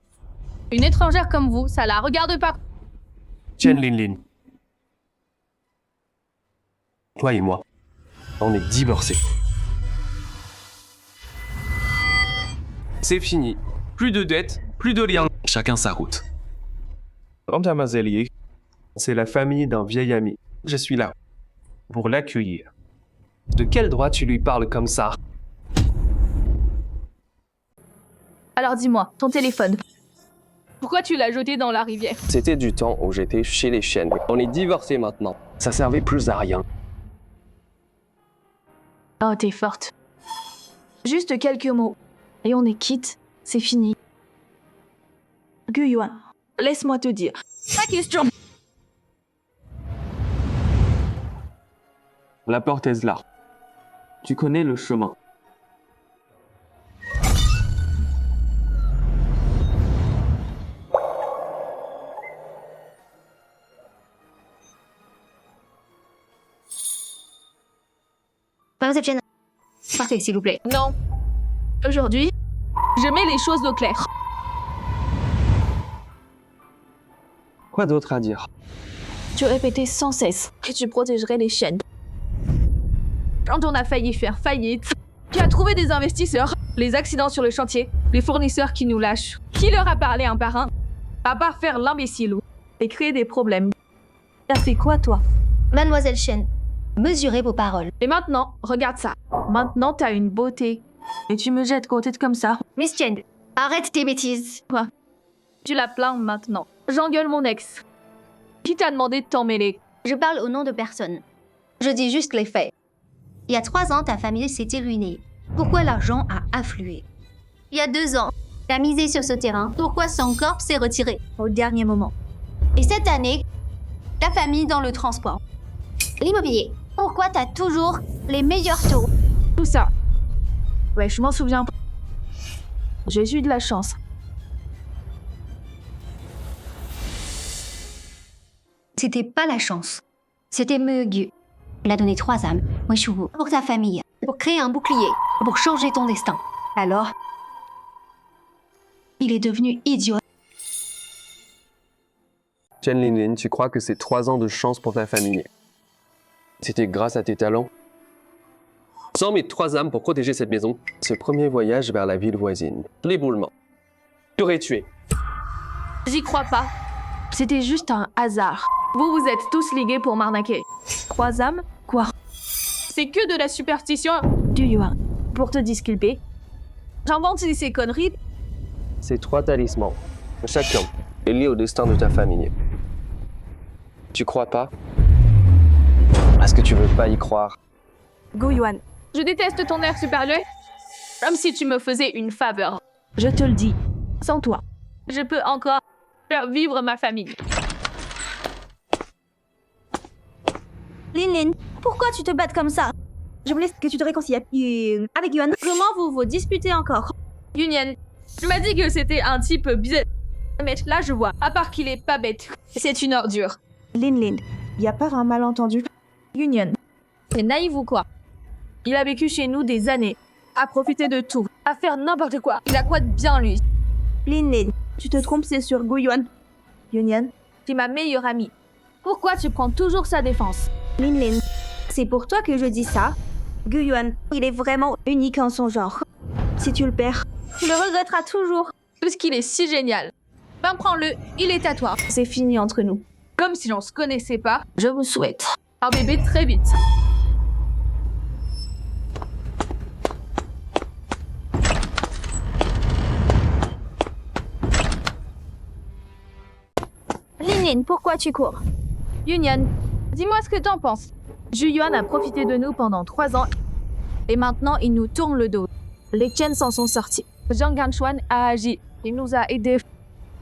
G: Une étrangère comme vous, ça la regarde pas.
B: Chen Linlin. Toi et moi, on est divorcés. C'est fini. Plus de dettes, plus de liens. Chacun sa route. Quant à Mazelier, c'est la famille d'un vieil ami. Je suis là pour l'accueillir. De quel droit tu lui parles comme ça?
G: Alors dis-moi, ton téléphone. Pourquoi tu l'as jeté dans la rivière?
B: C'était du temps où j'étais chez les chiennes. On est divorcés maintenant. Ça servait plus à rien.
H: Oh, t'es forte. Juste quelques mots. Et on est quitte. C'est fini. Gu Yuan, laisse-moi te dire.
G: Pas question.
J: La porte est là. Tu connais le chemin.
U: Mademoiselle Chen, partez s'il vous plaît.
G: Non. Aujourd'hui, je mets les choses au clair.
B: Quoi d'autre à dire?
G: Tu répétais sans cesse que tu protégerais les chaînes. Quand on a failli faire faillite, tu as trouvé des investisseurs, les accidents sur le chantier, les fournisseurs qui nous lâchent. Qui leur a parlé un par un? À part faire l'imbécile et créer des problèmes. T'as fait quoi, toi?
U: Mademoiselle Chen, mesurez vos paroles.
G: Et maintenant, regarde ça. Maintenant, t'as une beauté. Et tu me jettes côté comme ça.
U: Miss Chen, arrête tes bêtises.
G: Quoi? Tu la plains maintenant. J'engueule mon ex. Qui t'a demandé de t'en mêler?
U: Je parle au nom de personne. Je dis juste les faits. Il y a 3 ans, ta famille s'était ruinée. Pourquoi l'argent a afflué? Il y a 2 ans, T'as misé sur ce terrain. Pourquoi son corps s'est retiré au dernier moment? Et cette année, la famille dans le transport. L'immobilier. Pourquoi t'as toujours les meilleurs taux?
A: Tout ça. Ouais, je m'en souviens pas. J'ai eu de la chance.
U: C'était pas la chance. C'était Meugu. Il a donné 3 âmes, Weshuwu, pour ta famille, pour créer un bouclier, pour changer ton destin. Alors, il est devenu idiot.
B: Chen Linlin, tu crois que c'est 3 ans de chance pour ta famille? C'était grâce à tes talents? Sans mes 3 âmes pour protéger cette maison, ce premier voyage vers la ville voisine, l'éboulement, tu aurais tué.
A: J'y crois pas. C'était juste un hasard. Vous êtes tous ligués pour m'arnaquer. 3 âmes? Quoi? C'est que de la superstition du Yuan. Pour te disculper. J'invente ces conneries.
B: Ces 3 talismans, chacun est lié au destin de ta famille. Tu crois pas? Est-ce que tu veux pas y croire?
A: Gu Yuan, je déteste ton air supérieur. Comme si tu me faisais une faveur. Je te le dis. Sans toi, je peux encore faire vivre ma famille.
M: Linlin, pourquoi tu te battes comme ça? Je voulais que tu te réconcilies avec Yuan.
G: Comment vous vous disputez encore?
A: Union, tu m'as dit que c'était un type bizarre. Mais là, je vois, à part qu'il est pas bête, c'est une ordure.
M: Linlin, y a pas un malentendu?
A: Union, c'est naïf ou quoi? Il a vécu chez nous des années, à profiter de tout, à faire n'importe quoi. Il a quoi de bien, lui?
M: Linlin, tu te trompes, c'est sur Gu Yuan.
A: Union, c'est ma meilleure amie. Pourquoi tu prends toujours sa défense?
M: Linlin, c'est pour toi que je dis ça. Gu Yuan, il est vraiment unique en son genre. Si tu le perds, tu le regretteras toujours.
A: Puisqu'il est si génial. Ben prends-le, il est à toi. C'est fini entre nous. Comme si on se connaissait pas, je vous souhaite un bébé très vite.
M: Linlin, pourquoi tu cours?
A: Union, dis-moi ce que t'en penses. Ju Yuan a profité de nous pendant 3 ans et maintenant il nous tourne le dos. Les Chen s'en sont sortis. Zhang Hanchuan a agi. Il nous a aidés.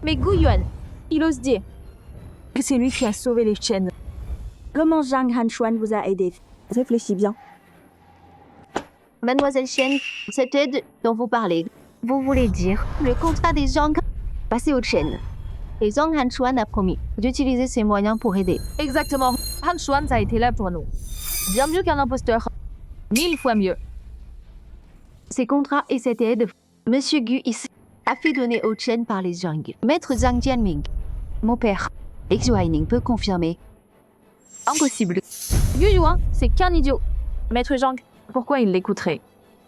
A: Mais Gu Yuan, il ose dire que c'est lui qui a sauvé les Chen.
M: Comment Zhang Hanchuan vous a aidé? Réfléchis bien.
U: Mademoiselle Chen, cette aide dont vous parlez, vous voulez dire le contrat des Zhang passé au Chen. Et Zhang Hanchuan a promis d'utiliser ses moyens pour aider.
A: Exactement. Hanchuan a été là pour nous. Bien mieux qu'un imposteur. 1000 fois mieux.
U: Ces contrats et cette aide, Monsieur Gu ici a fait donner au Chen par les Zhang. Maître Zhang Jianming, mon père, Exuaining peut confirmer.
A: Impossible. Gu Yuan, c'est qu'un idiot. Maître Zhang, pourquoi il l'écouterait?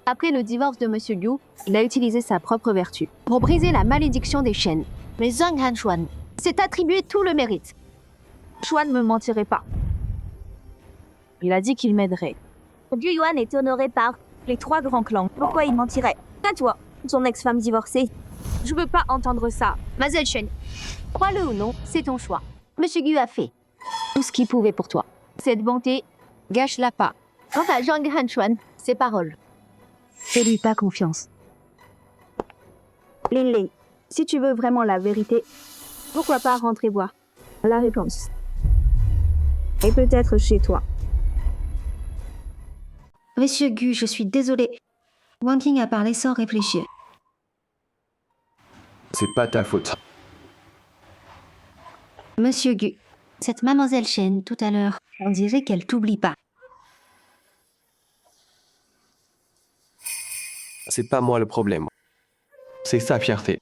U: Après le divorce de Monsieur Liu, il a utilisé sa propre vertu pour briser la malédiction des Shen. Mais Zhang Hanchuan s'est attribué tout le mérite.
A: Chuan ne me mentirait pas. Il a dit qu'il m'aiderait.
M: Gu Yuan est honoré par les 3 grands clans. Pourquoi il mentirait? À toi, son ex-femme divorcée.
A: Je veux pas entendre ça.
U: Mademoiselle Chen, crois-le ou non, c'est ton choix. Monsieur Gu a fait tout ce qu'il pouvait pour toi. Cette bonté, gâche-la pas. Quant à Zhang Hanchuan, ses paroles. Fais-lui pas confiance.
M: Linlin, si tu veux vraiment la vérité, pourquoi pas rentrer voir la réponse? Et peut-être chez toi.
U: Monsieur Gu, je suis désolée. Wang Qing a parlé sans réfléchir.
B: C'est pas ta faute.
U: Monsieur Gu, cette mademoiselle Chen, tout à l'heure, on dirait qu'elle t'oublie pas.
B: C'est pas moi le problème. C'est sa fierté.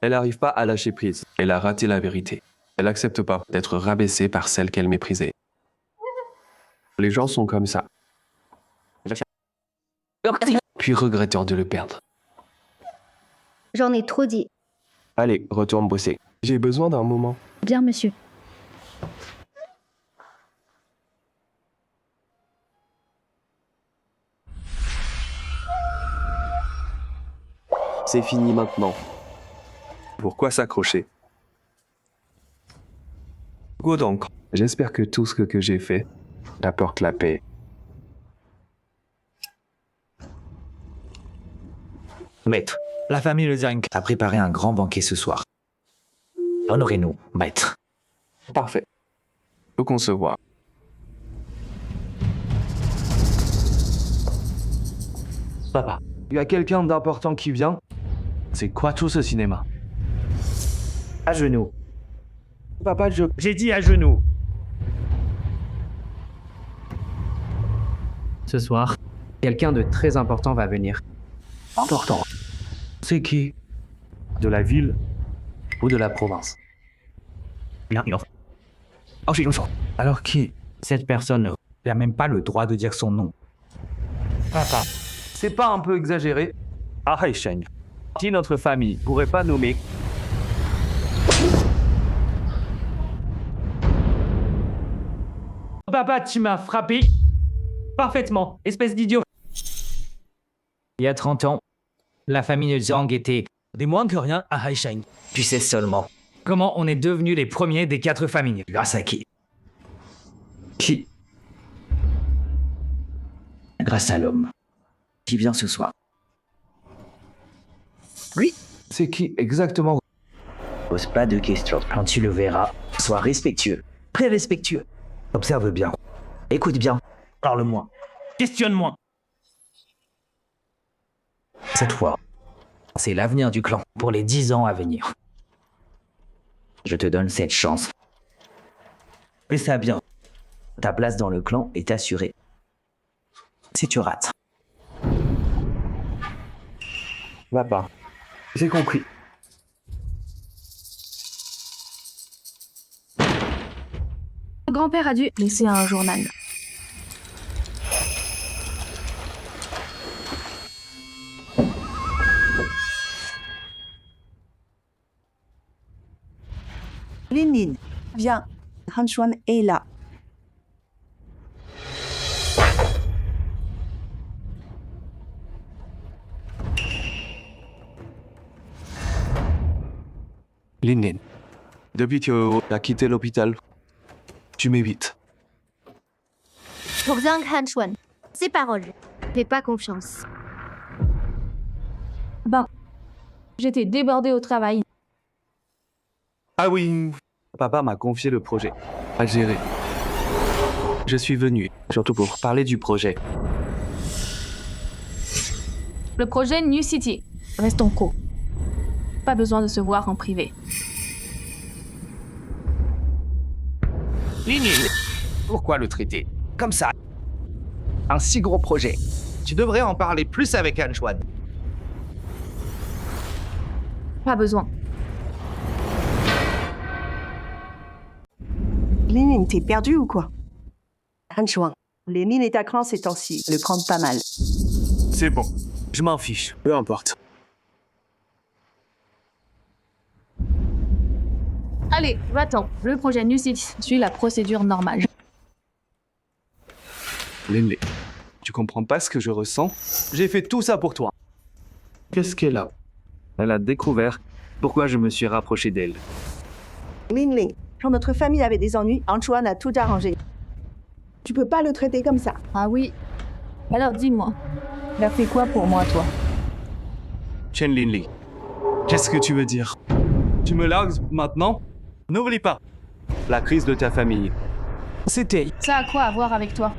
B: Elle n'arrive pas à lâcher prise. Elle a raté la vérité. Elle n'accepte pas d'être rabaissée par celle qu'elle méprisait. Les gens sont comme ça. Puis regrettant de le perdre.
U: J'en ai trop dit.
B: Allez, retourne bosser. J'ai besoin d'un moment.
U: Bien, monsieur.
B: C'est fini maintenant. Pourquoi s'accrocher? Go donc. J'espère que tout ce que j'ai fait apporte la paix.
C: Maître,
S: La famille Le Zhang a préparé un grand banquet ce soir. Honorez-nous, maître.
J: Parfait. Faut qu'on se voit.
L: Papa, il y a quelqu'un d'important qui vient. C'est quoi tout ce cinéma?
S: À genoux.
L: Papa,
S: J'ai dit à genoux.
L: Ce soir, quelqu'un de très important va venir. Important. C'est qui? De la ville ou de la province? Alors qui? Cette personne
S: Il n'a même pas le droit de dire son nom.
L: Papa, c'est pas un peu exagéré? Ah, Haisheng, si notre famille pourrait pas nommer...
S: Papa, tu m'as frappé parfaitement, espèce d'idiot. Il y a 30 ans, la famille Zhang était des moins que rien à Haisheng. Tu sais seulement comment on est devenus les premiers des 4 familles. Grâce à qui? Qui? Grâce à l'homme qui vient ce soir.
L: Oui. C'est qui exactement?
S: Pose pas de questions. Quand tu le verras, sois respectueux. Très respectueux. Observe bien. Écoute bien. Parle-moi. Questionne-moi. Cette fois, c'est l'avenir du clan pour les 10 ans à venir. Je te donne cette chance. Fais ça bien. Ta place dans le clan est assurée. Si tu rates.
L: Papa, j'ai compris.
H: Mon grand-père a dû laisser un journal.
M: Lin, viens. Han Xuan est là.
N: Lin, depuis que tu as quitté l'hôpital, tu m'évites.
U: Pour Zhang Hanchuan, ses paroles. Fais pas confiance.
G: J'étais débordée au travail.
N: Ah oui, papa m'a confié le projet à gérer. Je suis venu, surtout pour parler du projet.
G: Le projet New City. Restons co. Pas besoin de se voir en privé.
I: Lin, pourquoi le traiter comme ça? Un si gros projet. Tu devrais en parler plus avec Hanchuan.
G: Pas besoin.
M: Lin, t'es perdu ou quoi? Han Xuan, Lénine est à cran ces temps-ci. Le prend pas mal.
L: C'est bon. Je m'en fiche. Peu importe.
G: Allez, va-t'en. Le projet New City suit la procédure normale.
N: Lin, tu comprends pas ce que je ressens?
L: J'ai fait tout ça pour toi.
N: Qu'est-ce qu'elle a?
L: Elle a découvert pourquoi je me suis rapproché d'elle.
M: Lin, quand notre famille avait des ennuis, Han Xuan a tout arrangé. Tu peux pas le traiter comme ça.
G: Ah oui. Alors dis-moi, il a fait quoi pour moi, toi?
N: Chen Lin, qu'est-ce que tu veux dire?
L: Tu me largues maintenant? N'oublie pas, la crise de ta famille. C'était
G: Ça a quoi à voir avec toi?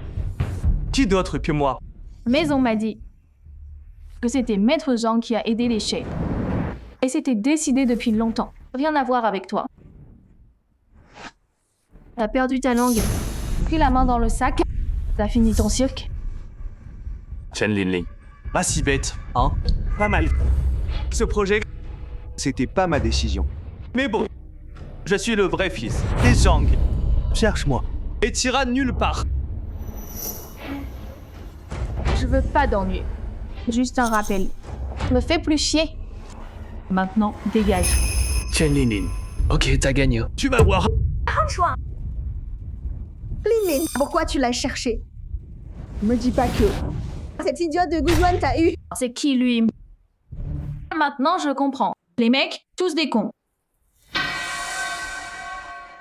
L: qui d'autre que moi?
G: Mais on m'a dit que c'était Maître Zhang qui a aidé les Shay. Et c'était décidé depuis longtemps. Rien à voir avec toi. T'as perdu ta langue, pris la main dans le sac, t'as fini ton cirque.
N: Chen Lin,
L: Pas si bête, hein? Pas mal. Ce projet, c'était pas ma décision. Mais bon, je suis le vrai fils des Zhang. Cherche-moi et t'iras nulle part.
G: Je veux pas d'ennui. Juste un rappel. Me fais plus chier. Maintenant, dégage.
L: Chen Lin. Ok, t'as gagné. Tu vas voir.
M: Han Xuan. Lin, pourquoi tu l'as cherché? Me dis pas que cette idiote de Guyuan t'a eu.
G: C'est qui lui? Maintenant, je comprends. Les mecs, tous des cons.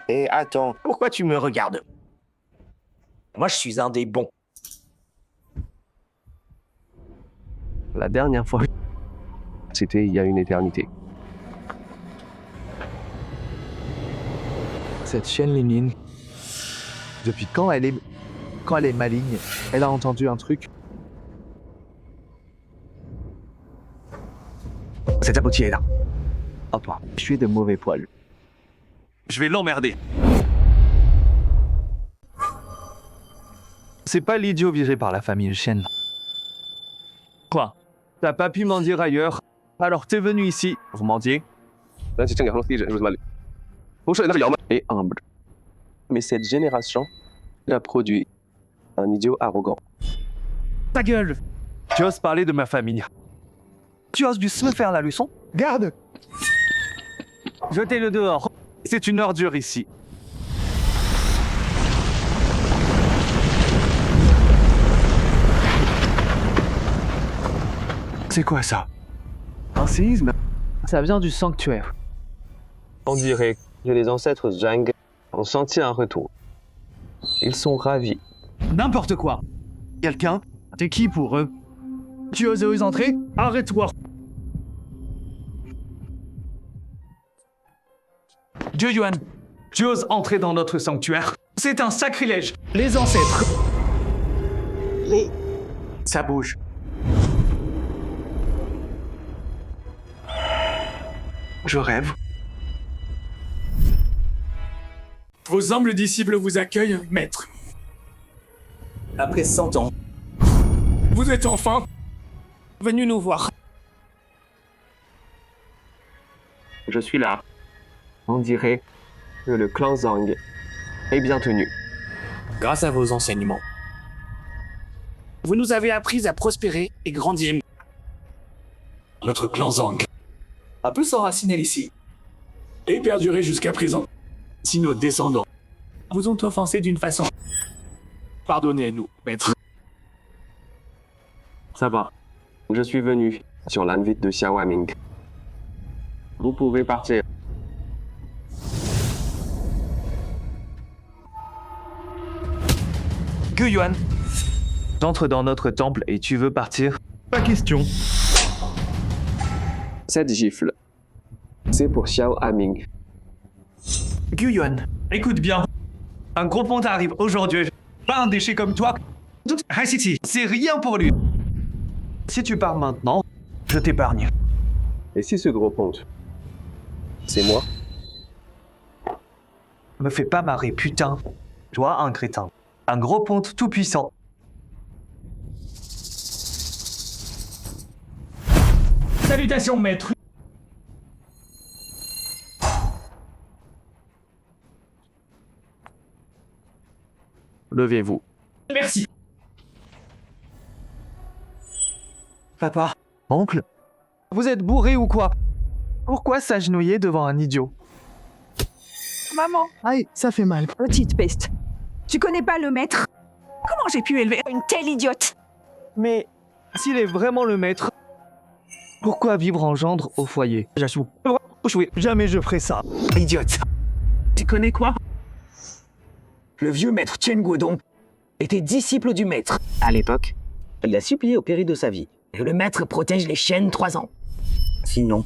I: Et attends, pourquoi tu me regardes? Moi, je suis un des bons.
L: La dernière fois,
J: C'était il y a une éternité.
N: Cette chienne Lénine, depuis quand elle est maligne, elle a entendu un truc.
L: Cet abruti est là. Oh toi, tu es de mauvais poil. Je vais l'emmerder.
N: C'est pas l'idiot viré par la famille Chen. Quoi? T'as pas pu mendier ailleurs, alors t'es venu ici pour mendier?
B: Et humble. Mais cette génération a produit un idiot arrogant.
N: Ta gueule! Tu oses parler de ma famille. Tu oses juste me faire la leçon? Garde! Jetez-le dehors. C'est une ordure ici. C'est quoi ça? Un séisme? Ça vient du sanctuaire.
B: On dirait que les ancêtres Zhang ont senti un retour. Ils sont ravis.
N: N'importe quoi. Quelqu'un? T'es qui pour eux? Tu oses entrer? Arrête-toi. Dieu Yuan, tu oses entrer dans notre sanctuaire? C'est un sacrilège. Les ancêtres. Ça bouge. Je rêve.
L: Vos humbles disciples vous accueillent, maître. Après 100 ans, vous êtes enfin venu nous voir.
B: Je suis là. On dirait que le clan Zhang est bien tenu.
L: Grâce à vos enseignements, vous nous avez appris à prospérer et grandir. Notre clan Zhang a pu s'enraciner ici et perdurer jusqu'à présent. Si nos descendants vous ont offensé d'une façon, pardonnez-nous, maître.
B: Ça va. Je suis venu sur l'invite de Xiao Aming. Vous pouvez partir.
N: Gu Yuan, j'entre dans notre temple et tu veux partir? Pas question.
B: Cette gifle, c'est pour Xiao Aming.
N: Gu Yuan, écoute bien. Un gros ponte arrive aujourd'hui. Pas un déchet comme toi. High City, c'est rien pour lui. Si tu pars maintenant, je t'épargne.
B: Et si ce gros ponte, c'est moi?
N: Me fais pas marrer, putain. Toi, un crétin. Un gros ponte tout puissant. Salutations, maître.
J: Levez-vous.
N: Merci. Papa, oncle, vous êtes bourré ou quoi? Pourquoi s'agenouiller devant un idiot?
O: Maman,
E: Aïe, ça fait mal.
O: petite peste. Tu connais pas le maître? Comment j'ai pu élever une telle idiote?
N: Mais s'il est vraiment le maître, pourquoi vivre en gendre au foyer? J'assume. Jamais je ferai ça.
L: Idiote. Tu connais quoi? Le vieux maître Chen Guodong était disciple du maître. À l'époque, il a supplié au péril de sa vie que le maître protège les Chen 3 ans. Sinon,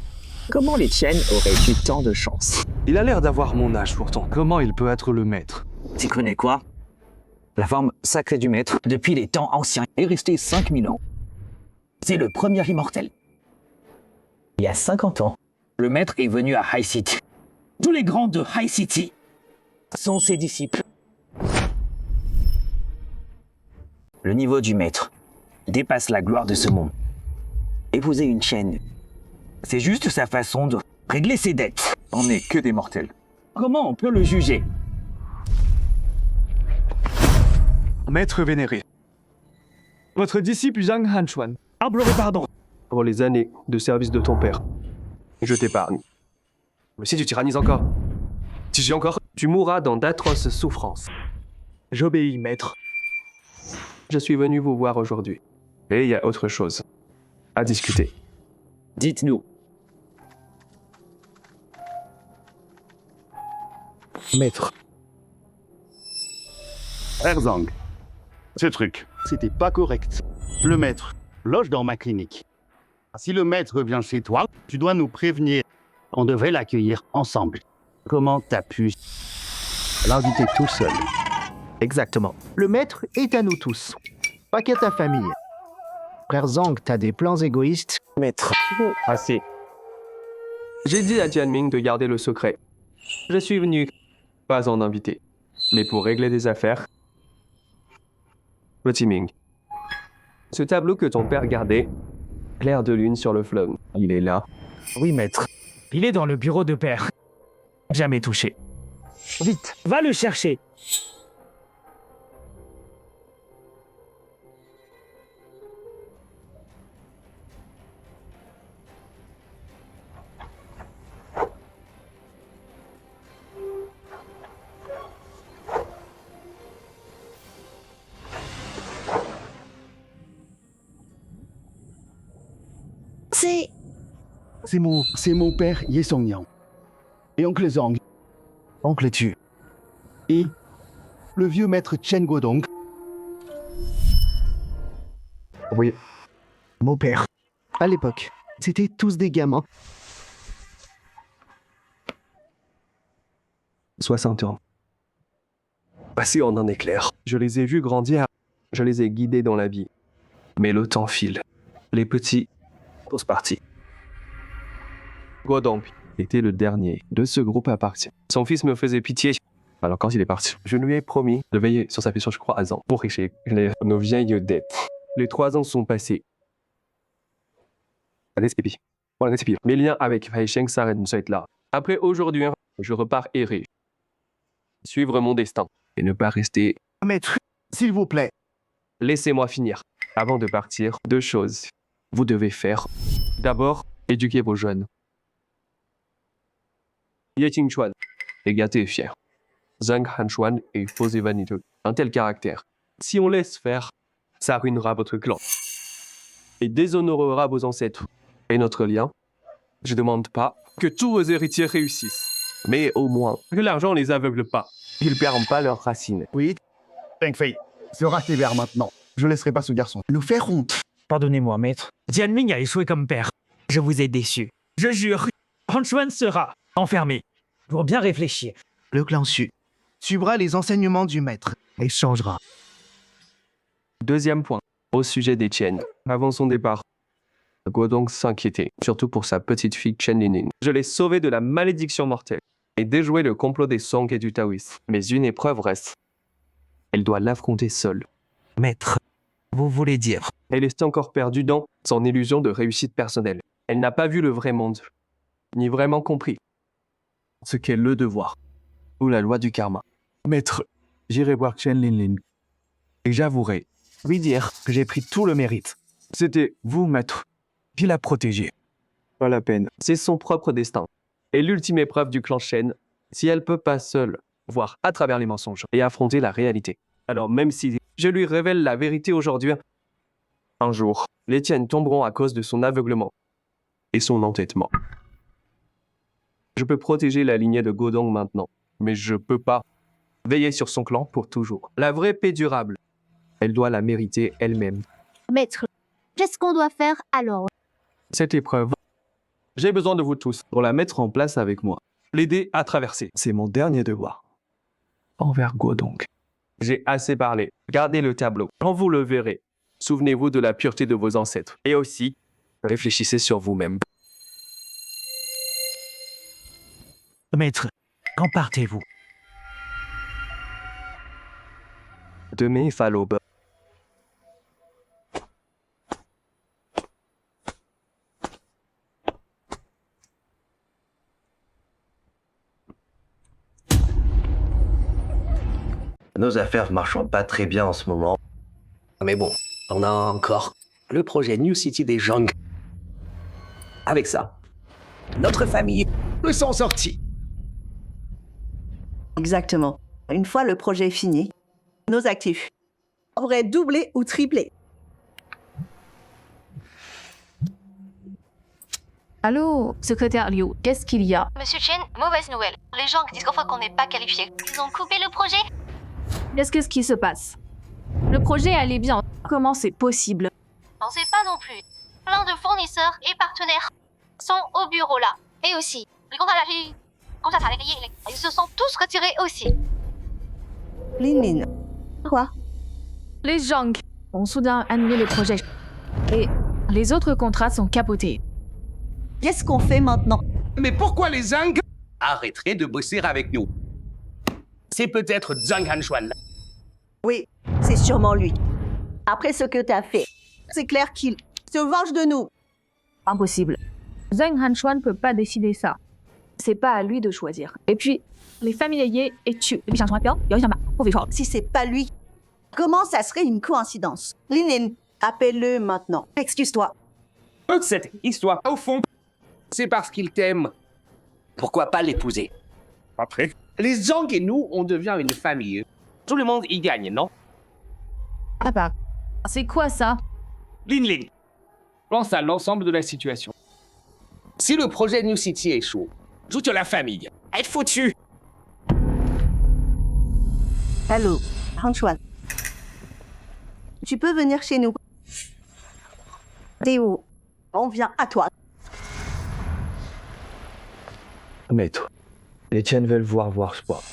L: comment les Chen auraient eu tant de chance?
N: Il a l'air d'avoir mon âge pourtant. Comment il peut être le maître?
L: Tu connais quoi? La forme sacrée du maître, depuis les temps anciens, est restée 5000 ans. C'est le premier immortel. Il y a 50 ans, le maître est venu à High City. Tous les grands de High City sont ses disciples. Le niveau du maître dépasse la gloire de ce monde. Épouser une Chen, c'est juste sa façon de régler ses dettes. On n'est que des mortels. Comment on peut le juger?
N: Maître vénéré. Votre disciple Zhang Hanchuan. Implorer pardon.
L: Pour les années de service de ton père, je t'épargne. Mais si tu tyrannises encore, si j'ai encore, tu mourras dans d'atroces souffrances.
N: J'obéis, maître.
L: Je suis venu vous voir aujourd'hui. Et il y a autre chose à discuter.
R: Dites-nous.
E: Maître.
K: Frère Zhang, ce truc, c'était pas correct. Le maître loge dans ma clinique.
E: Si le maître vient chez toi, tu dois nous prévenir. On devrait l'accueillir ensemble. Comment t'as pu l'inviter tout seul?
F: Exactement. Le maître est à nous tous. Pas qu'à ta famille. Frère Zhang, t'as des plans égoïstes?
L: Maître. Assez. J'ai dit à Jianming de garder le secret. Je suis venu, pas en invité, mais pour régler des affaires. Petit Ming. Ce tableau que ton père gardait, clair de lune sur le fleuve, il est là.
N: Oui, maître. Il est dans le bureau de père. Jamais touché. Vite, va le chercher.
E: C'est mon père Ye Songyang. Et oncle Zhang.
L: Oncle Tu.
E: Et le vieux maître Chen Guodong.
F: Oui. Mon père. À l'époque, c'était tous des gamins.
L: 60 ans. Passé en un éclair. Je les ai vus grandir. Je les ai guidés dans la vie. Mais le temps file. Les petits posent partie. Guodong était le dernier de ce groupe à partir. Son fils me faisait pitié. Alors quand il est parti, je lui ai promis de veiller sur sa future croissance pour richer nos vieilles dettes. Les 3 ans sont passés. Mes liens avec Fei Sheng s'arrêtent là. Après aujourd'hui, je repars errer. Suivre mon destin et ne pas rester...
E: Maître, s'il vous plaît.
L: Laissez-moi finir. Avant de partir, 2 choses. Vous devez faire. D'abord, éduquer vos jeunes. Ye Qingchuan est gâté et fier. Zhang Hanchuan est faux et vaniteux. Un tel caractère. Si on laisse faire, ça ruinera votre clan. Et déshonorera vos ancêtres. Et notre lien, je demande pas que tous vos héritiers réussissent. Mais au moins, que l'argent les aveugle pas. Qu'ils perdent pas leurs racines.
E: Oui, Feng Fei sera sévère maintenant. Je laisserai pas ce garçon nous faire honte.
N: Pardonnez-moi, maître. Jianming a échoué comme père. Je vous ai déçu. Je jure, Hanchuan sera enfermé. Pour bien réfléchir.
T: Le clan Su suivra les enseignements du maître et changera.
L: Deuxième point, au sujet d'Etienne. Avant son départ, Guodong s'inquiétait, surtout pour sa petite fille Chen Linlin. Je l'ai sauvée de la malédiction mortelle et déjoué le complot des Song et du Taoïsme. Mais une épreuve reste. Elle doit l'affronter seule.
N: Maître, vous voulez dire?
L: Elle est encore perdue dans son illusion de réussite personnelle. Elle n'a pas vu le vrai monde, ni vraiment compris ce qu'est le devoir, ou la loi du karma.
N: Maître, j'irai voir Chen Linlin et j'avouerai, lui dire que j'ai pris tout le mérite. C'était vous, maître, qui l'a protégé.
L: Pas la peine. C'est son propre destin. Et l'ultime épreuve du clan Shen, si elle peut pas seule voir à travers les mensonges et affronter la réalité. Alors même si je lui révèle la vérité aujourd'hui, un jour, les tiennes tomberont à cause de son aveuglement et son entêtement. Je peux protéger la lignée de Guodong maintenant, mais je peux pas veiller sur son clan pour toujours. La vraie paix durable, elle doit la mériter elle-même.
U: Maître, qu'est-ce qu'on doit faire alors?
L: Cette épreuve, j'ai besoin de vous tous pour la mettre en place avec moi. L'aider à traverser, c'est mon dernier devoir. Envers Guodong. J'ai assez parlé. Gardez le tableau. Quand vous le verrez, souvenez-vous de la pureté de vos ancêtres. Et aussi, réfléchissez sur vous-même.
N: Maître, quand partez-vous?
L: Demain, à l'aube.
B: Nos affaires marchent pas très bien en ce moment. Mais bon, on a encore le projet New City des Zhang. Avec ça, notre famille le sont sortis.
O: Exactement. Une fois le projet fini, nos actifs auraient doublé ou triplé.
H: Allô, secrétaire Liu, qu'est-ce qu'il y a?
U: Monsieur Chen, mauvaise nouvelle. Les gens disent qu'en fois qu'on n'est pas qualifié, ils ont coupé le projet.
A: Qu'est-ce qui se passe? Le projet allait bien. Comment c'est possible?
U: On sait pas non plus. Plein de fournisseurs et partenaires sont au bureau là. Et aussi, les ils se sont tous retirés aussi.
M: Lin. Quoi?
A: Les Zhang ont soudain annulé le projet. Et les autres contrats sont capotés.
O: Qu'est-ce qu'on fait maintenant?
I: Mais pourquoi les Zhang arrêteraient de bosser avec nous? C'est peut-être Zhang Hanchuan.
O: Oui, c'est sûrement lui. Après ce que t'as fait, c'est clair qu'il se venge de nous.
A: Impossible. Zhang Hanchuan peut pas décider ça. C'est pas à lui de choisir. Et puis, les familiers et tu.
O: Si c'est pas lui, comment ça serait une coïncidence? Lin, appelle-le maintenant. Excuse-toi.
I: Toute cette histoire, au fond, c'est parce qu'il t'aime. Pourquoi pas l'épouser? Après, les Zhang et nous, on devient une famille. Tout le monde y gagne, non?
A: Ah bah, c'est quoi ça?
I: Lin. Pense à l'ensemble de la situation. Si le projet New City échoue, toute la famille est foutue.
O: Allô, Hanchuan. Tu peux venir chez nous. Théo, on vient à toi.
L: Maître, les tiennes veulent voir Sport.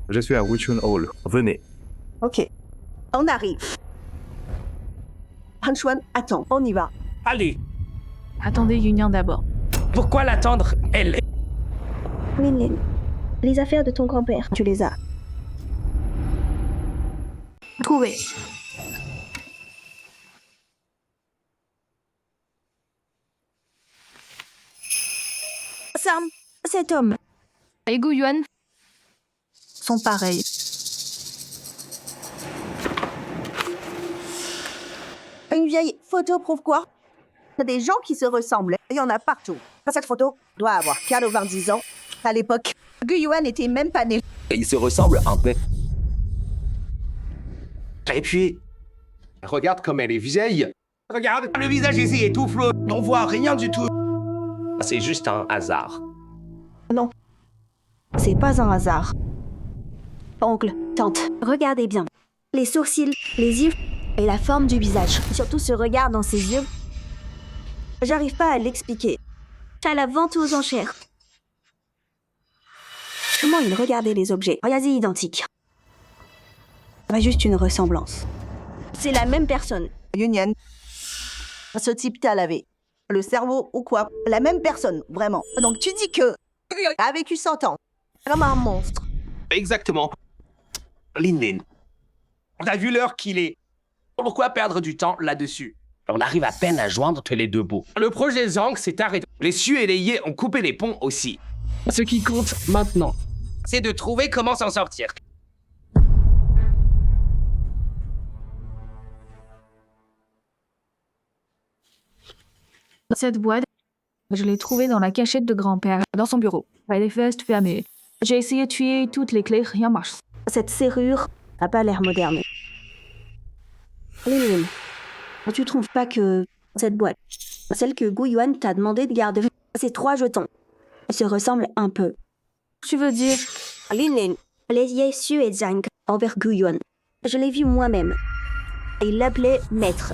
Q: Je suis à Wichun Hall. Venez.
O: Ok, on arrive. Hanchuan, attends, on y va.
I: Allez.
A: Attendez Union d'abord.
I: Pourquoi l'attendre, elle?
M: Lin, les affaires de ton grand-père,
O: Tu les as.
H: Trouvé.
M: Sam, cet homme
A: et Gu Yuan
H: Sont pareils.
O: Une vieille photo prouve quoi? Il y a des gens qui se ressemblent. Il y en a partout. Cette photo doit avoir 15 ou 20 ans. À l'époque, Gu Yuan n'était même pas né.
I: Ils se ressemblent un peu. Et puis, regarde comme elle est vieille. Regarde, le visage ici est tout flou. On voit rien du tout. C'est juste un hasard.
M: Non, c'est pas un hasard. Oncle, tante, regardez bien. Les sourcils, les yeux et la forme du visage. Surtout ce regard dans ses yeux. J'arrive pas à l'expliquer. À la vente aux enchères. Comment il regardait les objets, quasi identiques. Pas juste une ressemblance. C'est la même personne.
O: Union. Ce type t'a lavé. Le cerveau ou quoi? La même personne, vraiment. Donc tu dis que... a vécu 100 ans. Comme un monstre.
I: Exactement. Lin. On a vu l'heure qu'il est. Pourquoi perdre du temps là-dessus? On arrive à peine à joindre tous les deux bouts. Le projet Zhang s'est arrêté. Les Su et les Ye ont coupé les ponts aussi. Ce qui compte maintenant, c'est de trouver comment s'en sortir.
A: Cette boîte, je l'ai trouvée dans la cachette de grand-père, dans son bureau. Elle est feste fermée. J'ai essayé de tuer toutes les clés, rien marche.
M: Cette serrure n'a pas l'air moderne. Lin, tu trouves pas que cette boîte, celle que Gu Yuan t'a demandé de garder, ces 3 jetons, se ressemblent un peu?
A: Tu veux dire?
M: Lin, les Ye Su et Zhang envers Gu Yuan. Je l'ai vu moi-même. Ils l'appelaient maître.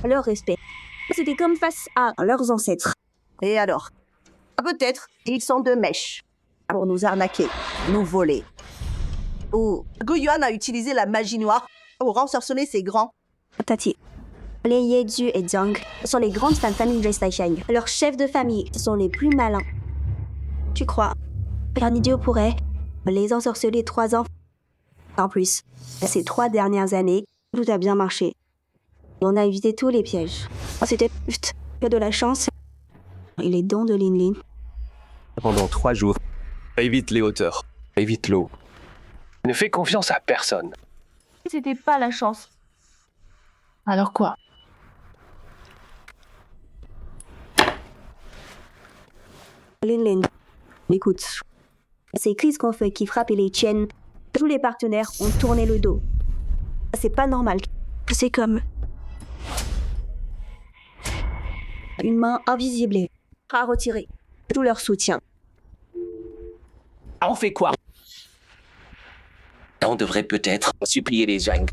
M: Leur respect. C'était comme face à leurs ancêtres.
O: Et alors? Peut-être ils sont de mèche. Pour nous arnaquer, nous voler. Ou Gu Yuan a utilisé la magie noire pour ensorceler ses grands.
M: Tati, les Ye Zhu et Zhang sont les grandes familles de Taisheng. Leurs chefs de famille sont les plus malins. Tu crois qu'un idiot pourrait les ensorceler 3 ans? En plus, ces 3 dernières années, tout a bien marché. On a évité tous les pièges. C'était juste que de la chance et les dons de Lin.
B: Pendant 3 jours, évite les hauteurs, évite l'eau. Ne fais confiance à personne.
A: C'était pas la chance.
H: Alors quoi?
M: Lin, écoute. Ces crises qu'on fait qui frappent les tiennes, tous les partenaires ont tourné le dos. C'est pas normal. C'est comme une main invisible à retirer tout leur soutien.
I: On fait quoi? On devrait peut-être supplier les Zhang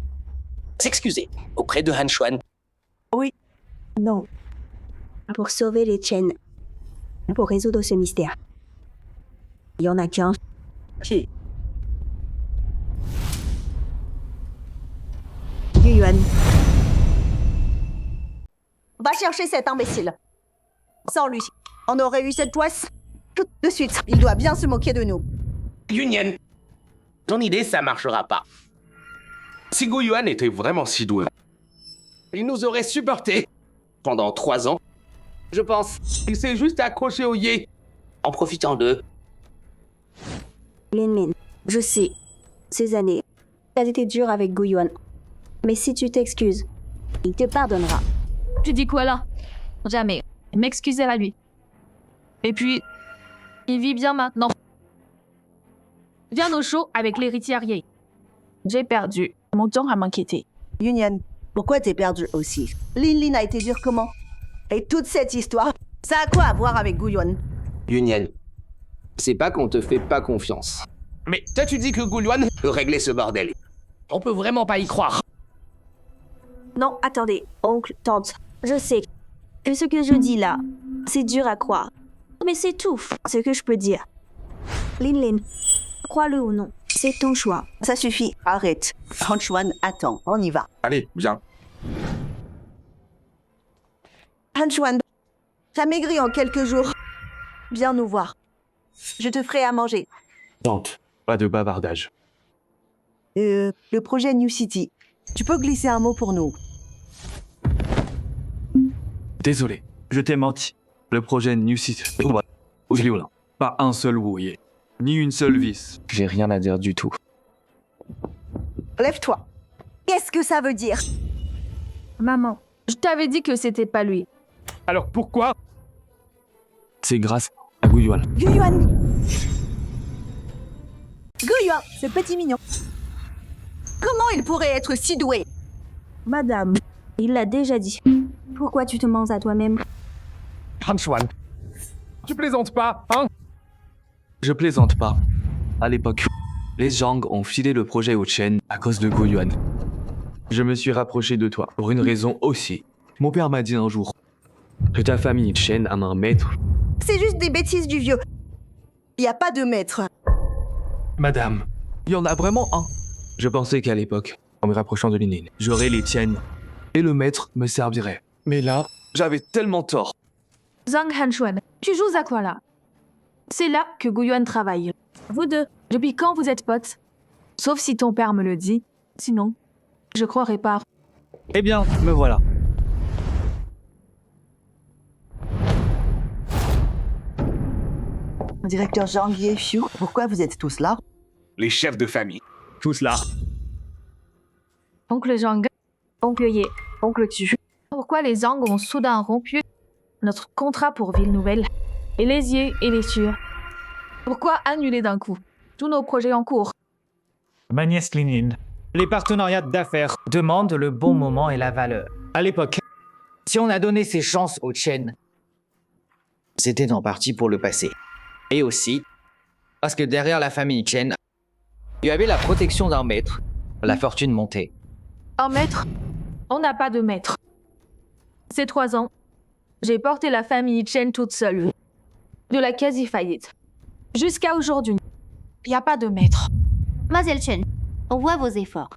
I: s'excuser auprès de Han Xuan.
M: Oui. Non. Pour sauver les Chen. Pour résoudre ce mystère. Il y en a qu'un. Qui? Yu Yuan. Va chercher cet imbécile. Sans lui, on aurait eu cette poisse tout de suite. Il doit bien se moquer de nous.
I: Yunyan, ton idée, ça marchera pas. Si Gu Yuan était vraiment si doué, il nous aurait supporté pendant 3 ans. Je pense qu'il s'est juste accroché au Ye en profitant d'eux.
M: Lin Min, je sais, ces années, t'as été dur avec Gu Yuan. Mais si tu t'excuses, il te pardonnera.
A: Tu dis quoi là? Jamais. M'excuser à lui. Et puis, il vit bien maintenant. Viens au show avec l'héritier Ye. J'ai perdu mon temps à m'inquiéter.
O: Yunyan, pourquoi t'es perdu aussi? Lin a été dur comment? Et toute cette histoire, ça a quoi à voir avec Gu Yuan?
I: Yunyan, c'est pas qu'on te fait pas confiance. Mais toi tu dis que Gu Yuan peut régler ce bordel. On peut vraiment pas y croire.
M: Non, attendez, oncle, tante, je sais que ce que je dis là, c'est dur à croire. Mais c'est tout ce que je peux dire. Lin, crois-le ou non, c'est ton choix.
O: Ça suffit, arrête. Han Xuan, attends, on y va.
I: Allez, viens.
O: Han Xuan, t'as maigri en quelques jours. Viens nous voir. Je te ferai à manger.
J: Tante, pas de bavardage.
O: Le projet New City. Tu peux glisser un mot pour nous?
L: Désolé, je t'ai menti. Le projet New City. Pas un seul Wu-Ye, ni une seule vis.
J: J'ai rien à dire du tout.
O: Lève-toi. Qu'est-ce que ça veut dire?
A: Maman, je t'avais dit que c'était pas lui.
L: Alors pourquoi? C'est grâce à Gu Yuan.
O: Gu Yuan! Gu Yuan, ce petit mignon. Comment il pourrait être si doué?
M: Madame, il l'a déjà dit. Pourquoi tu te mens à toi-même?
L: Han Xuan, tu plaisantes pas, hein? Je plaisante pas. À l'époque, les Zhang ont filé le projet au Chen à cause de Gu Yuan. Je me suis rapproché de toi pour une raison aussi. Mon père m'a dit un jour que ta famille Chen a un maître.
O: C'est juste des bêtises du vieux. Il n'y a pas de maître.
L: Madame, il y en a vraiment un. Je pensais qu'à l'époque, en me rapprochant de Lin, j'aurais les tiennes et le maître me servirait. Mais là, j'avais tellement tort.
A: Zhang Hanchuan, tu joues à quoi là? C'est là que Gu Yuan travaille. Vous deux, depuis quand vous êtes potes? Sauf si ton père me le dit. Sinon, je croirais pas.
L: Eh bien, me voilà.
O: Directeur Zhang Yefiu, pourquoi vous êtes tous là?
I: Les chefs de famille.
L: Tous là.
A: Oncle Zhang, Oncle Ye, Oncle Tu. Pourquoi les Zhang ont soudain rompu notre contrat pour Ville Nouvelle? Et les Ye et les Tu. Pourquoi annuler d'un coup tous nos projets en cours?
S: Ma nièce Lin, les partenariats d'affaires demandent le bon moment et la valeur. À l'époque, si on a donné ses chances aux Chen, c'était en partie pour le passé. Et aussi, parce que derrière la famille Chen, il y avait la protection d'un maître, la fortune montée.
A: Un maître? On n'a pas de maître. Ces 3 ans, j'ai porté la famille Chen toute seule. De la quasi-faillite. Jusqu'à aujourd'hui. Il n'y a pas de maître.
U: Mademoiselle Chen, on voit vos efforts.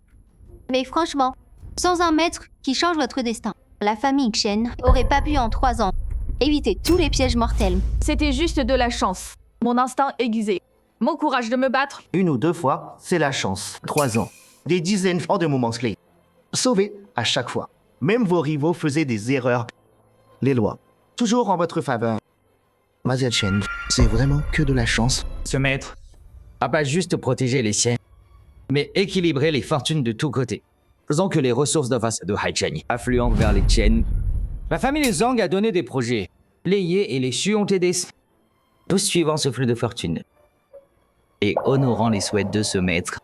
U: Mais franchement, sans un maître qui change votre destin, la famille Chen aurait pas pu en 3 ans éviter tous les pièges mortels.
A: C'était juste de la chance. Mon instinct aiguisé. Mon courage de me battre.
T: 1 ou 2 fois, c'est la chance. 3 ans. Des dizaines de moments clés. Sauvés à chaque fois. Même vos rivaux faisaient des erreurs. Les lois, toujours en votre faveur. Mademoiselle Chen, c'est vraiment que de la chance.
S: Ce maître a pas juste protégé les siens, mais équilibré les fortunes de tous côtés, faisant que les ressources de face de Haicheng affluent vers les Chen. La famille Zhang a donné des projets. Les Ye et les Xu ont aidé, tous suivant ce flux de fortune et honorant les souhaits de ce maître.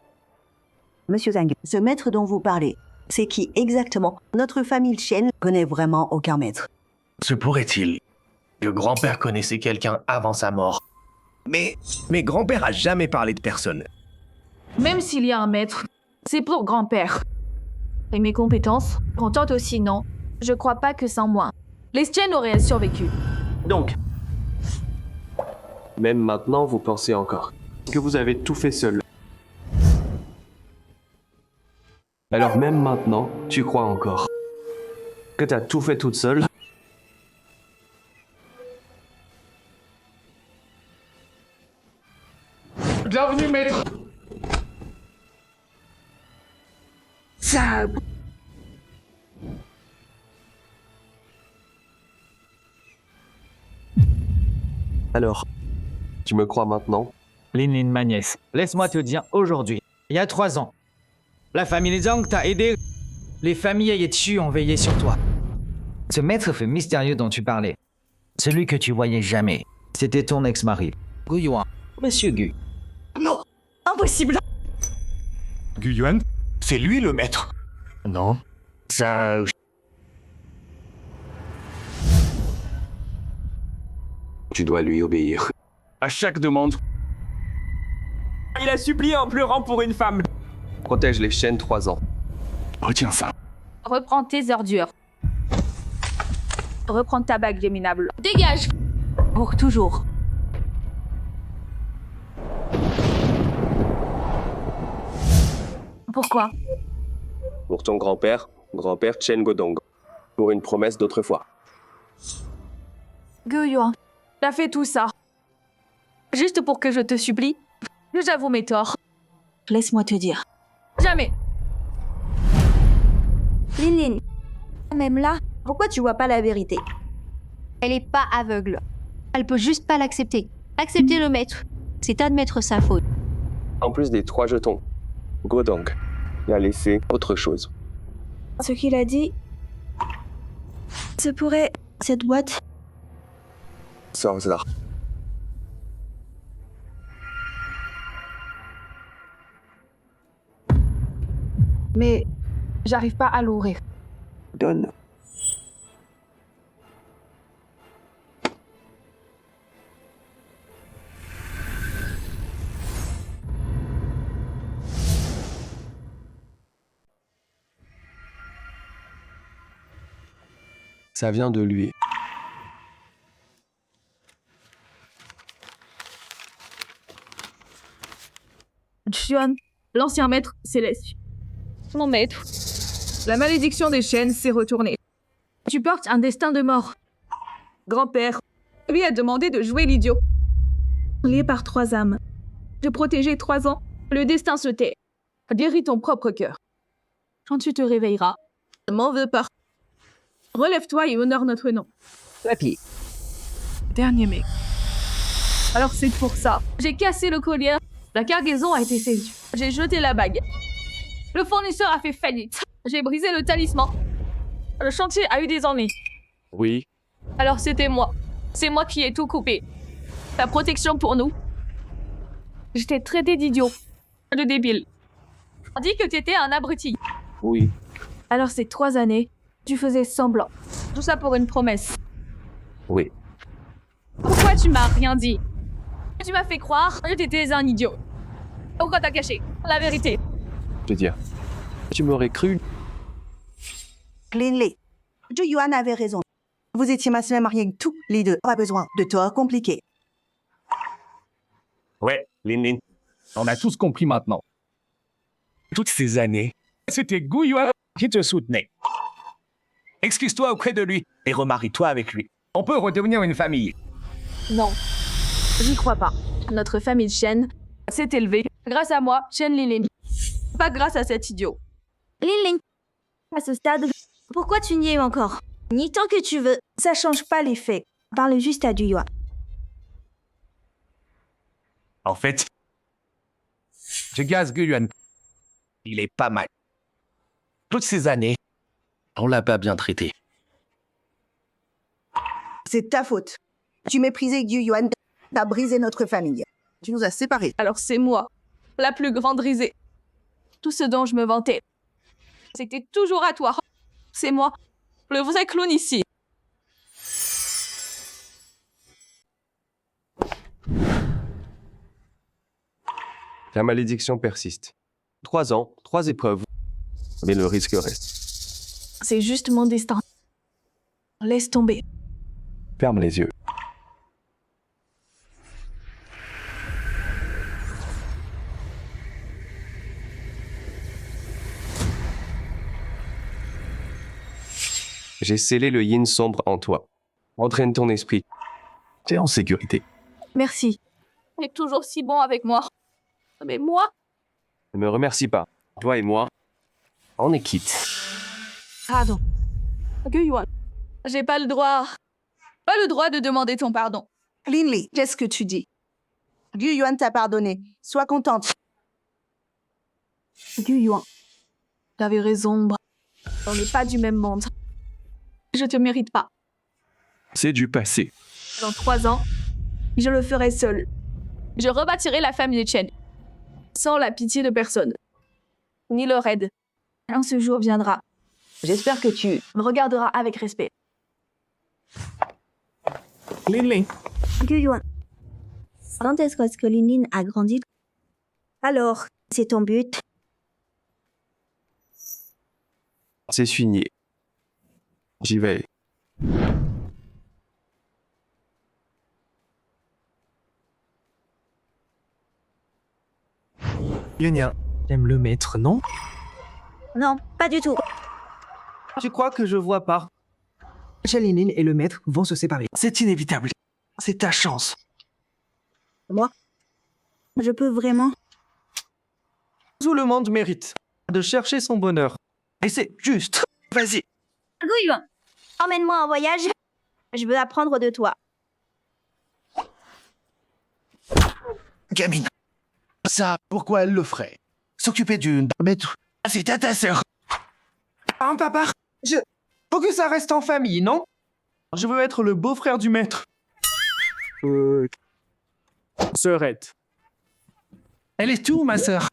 O: Monsieur Zhang, ce maître dont vous parlez, c'est qui exactement? Notre famille Chen connaît vraiment aucun maître.
K: Se pourrait-il que grand-père connaissait quelqu'un avant sa mort? Mais grand-père a jamais parlé de personne.
A: Même s'il y a un maître, c'est pour grand-père. Et mes compétences, contentes aussi, non? Je crois pas que sans moi, les Chen auraient survécu.
L: Donc, même maintenant, vous pensez encore que vous avez tout fait seul. Alors même maintenant, tu crois encore que t'as tout fait toute seule?
I: Bienvenue, maître.
A: Ça...
L: Alors, tu me crois maintenant?
C: Lin Lin, ma nièce, laisse-moi te dire aujourd'hui, il y a 3 ans, la famille Zhang t'a aidé. Les familles Yechu ont veillé sur toi. Ce maître feu mystérieux dont tu parlais, celui que tu voyais jamais, c'était ton ex-mari, Gu Yuan, Monsieur Gu.
A: Non, impossible.
K: Gu Yuan, c'est lui le maître.
S: Non, ça...
B: Tu dois lui obéir.
J: À chaque demande.
I: Il a supplié en pleurant pour une femme.
L: Protège les chaînes 3 ans.
K: Retiens ça.
A: Reprends tes ordures. Reprends ta bague minable. Dégage. Pour toujours. Pourquoi?
B: Pour ton grand-père Chen Godong. Pour une promesse d'autrefois.
A: Gu Yuan, t'as fait tout ça. Juste pour que je te supplie. J'avoue mes torts.
M: Laisse-moi te dire.
A: Jamais.
M: Lin Lin, même là, pourquoi tu vois pas la vérité?
U: Elle est pas aveugle. Elle peut juste pas l'accepter. Accepter le maître, c'est admettre sa faute.
B: En plus des 3 jetons, Godong a laissé autre chose.
M: Ce qu'il a dit, ce pourrait... Cette boîte...
B: Sors là.
A: Mais j'arrive pas à l'ouvrir.
B: Donne.
L: Ça vient de lui.
A: Xuan, l'ancien maître céleste. Mon maître. La malédiction des chaînes s'est retournée. Tu portes un destin de mort. Grand-père lui a demandé de jouer l'idiot. Lié par 3 âmes. De protéger 3 ans, le destin se tait. Guéris ton propre cœur. Quand tu te réveilleras, ne m'en veux pas. Relève-toi et honore notre nom.
C: Papy.
A: Dernier mec. Alors c'est pour ça. J'ai cassé le collier. La cargaison a été saisie. J'ai jeté la bague. Le fournisseur a fait faillite. J'ai brisé le talisman. Le chantier a eu des ennuis.
L: Oui.
A: Alors c'était moi. C'est moi qui ai tout coupé. La protection pour nous. J'étais traité d'idiot. De débile. On dit que t'étais un abruti.
L: Oui.
A: Alors ces 3 années, tu faisais semblant. Tout ça pour une promesse.
L: Oui.
A: Pourquoi tu m'as rien dit? Tu m'as fait croire que t'étais un idiot. Pourquoi t'as caché la vérité?
L: Je veux dire, tu m'aurais cru.
O: Linley, Gu Yuan avait raison. Vous étiez massivement mariés tous les deux. Pas besoin de torts compliqués.
K: Ouais, Lin Lin. On a tous compris maintenant. Toutes ces années, c'était Gu Yuan qui te soutenait. Excuse-toi auprès de lui et remarie-toi avec lui. On peut redevenir une famille.
A: Non, j'y crois pas. Notre famille Chen s'est élevée grâce à moi, Chen Lilin. Pas grâce à cet idiot.
M: Lin, à ce stade, pourquoi tu n'y es encore? Ni tant que tu veux. Ça change pas les faits. Parle juste à Gu Yuan.
K: En fait, je gaze Gu Yuan. Il est pas mal. Toutes ces années, on l'a pas bien traité.
O: C'est ta faute. Tu méprisais Gu Yuan. T'as brisé notre famille. Tu nous as séparés.
A: Alors c'est moi, la plus grande risée. Tout ce dont je me vantais, c'était toujours à toi. C'est moi, le vrai clown ici.
L: La malédiction persiste. 3 ans, 3 épreuves.
J: mais le risque reste.
H: C'est juste mon destin. Laisse tomber.
J: Ferme les yeux.
B: J'ai scellé le yin sombre en toi. Entraîne ton esprit.
K: T'es en sécurité.
H: Merci.
A: Tu es toujours si bon avec moi. Mais moi,
B: Ne me remercie pas. Toi et moi, on est quitte.
H: Pardon.
A: Guyuan, j'ai pas le droit de demander ton pardon.
O: Linley, qu'est-ce que tu dis? Guyuan t'a pardonné. Sois contente.
H: Guyuan. T'avais raison. On n'est pas du même monde. Je te mérite pas.
J: C'est du passé.
H: Dans 3 ans, je le ferai seul.
A: Je rebâtirai la famille Chen. Sans la pitié de personne. Ni leur aide.
H: Quand ce jour viendra, j'espère que tu me regarderas avec respect.
N: Linley.
M: Guyuan. Quand est-ce que Linlin a grandi? Alors, c'est ton but?
B: C'est signé. J'y vais.
N: Yunia, t'aimes le maître, non?
M: Non, pas du tout.
N: Tu crois que je vois pas? Linlin et le maître vont se séparer. C'est inévitable. C'est ta chance.
M: Moi? Je peux vraiment?
N: Tout le monde mérite de chercher son bonheur. Et c'est juste. Vas-y.
M: Guyuan, emmène-moi en voyage. Je veux apprendre de toi.
T: Gamine. Ça, pourquoi elle le ferait? S'occuper d'une maître.
N: C'est à ta sœur. Hein, papa? Faut que ça reste en famille, non? Je veux être le beau-frère du maître. Sœurette. Elle est où, ma sœur?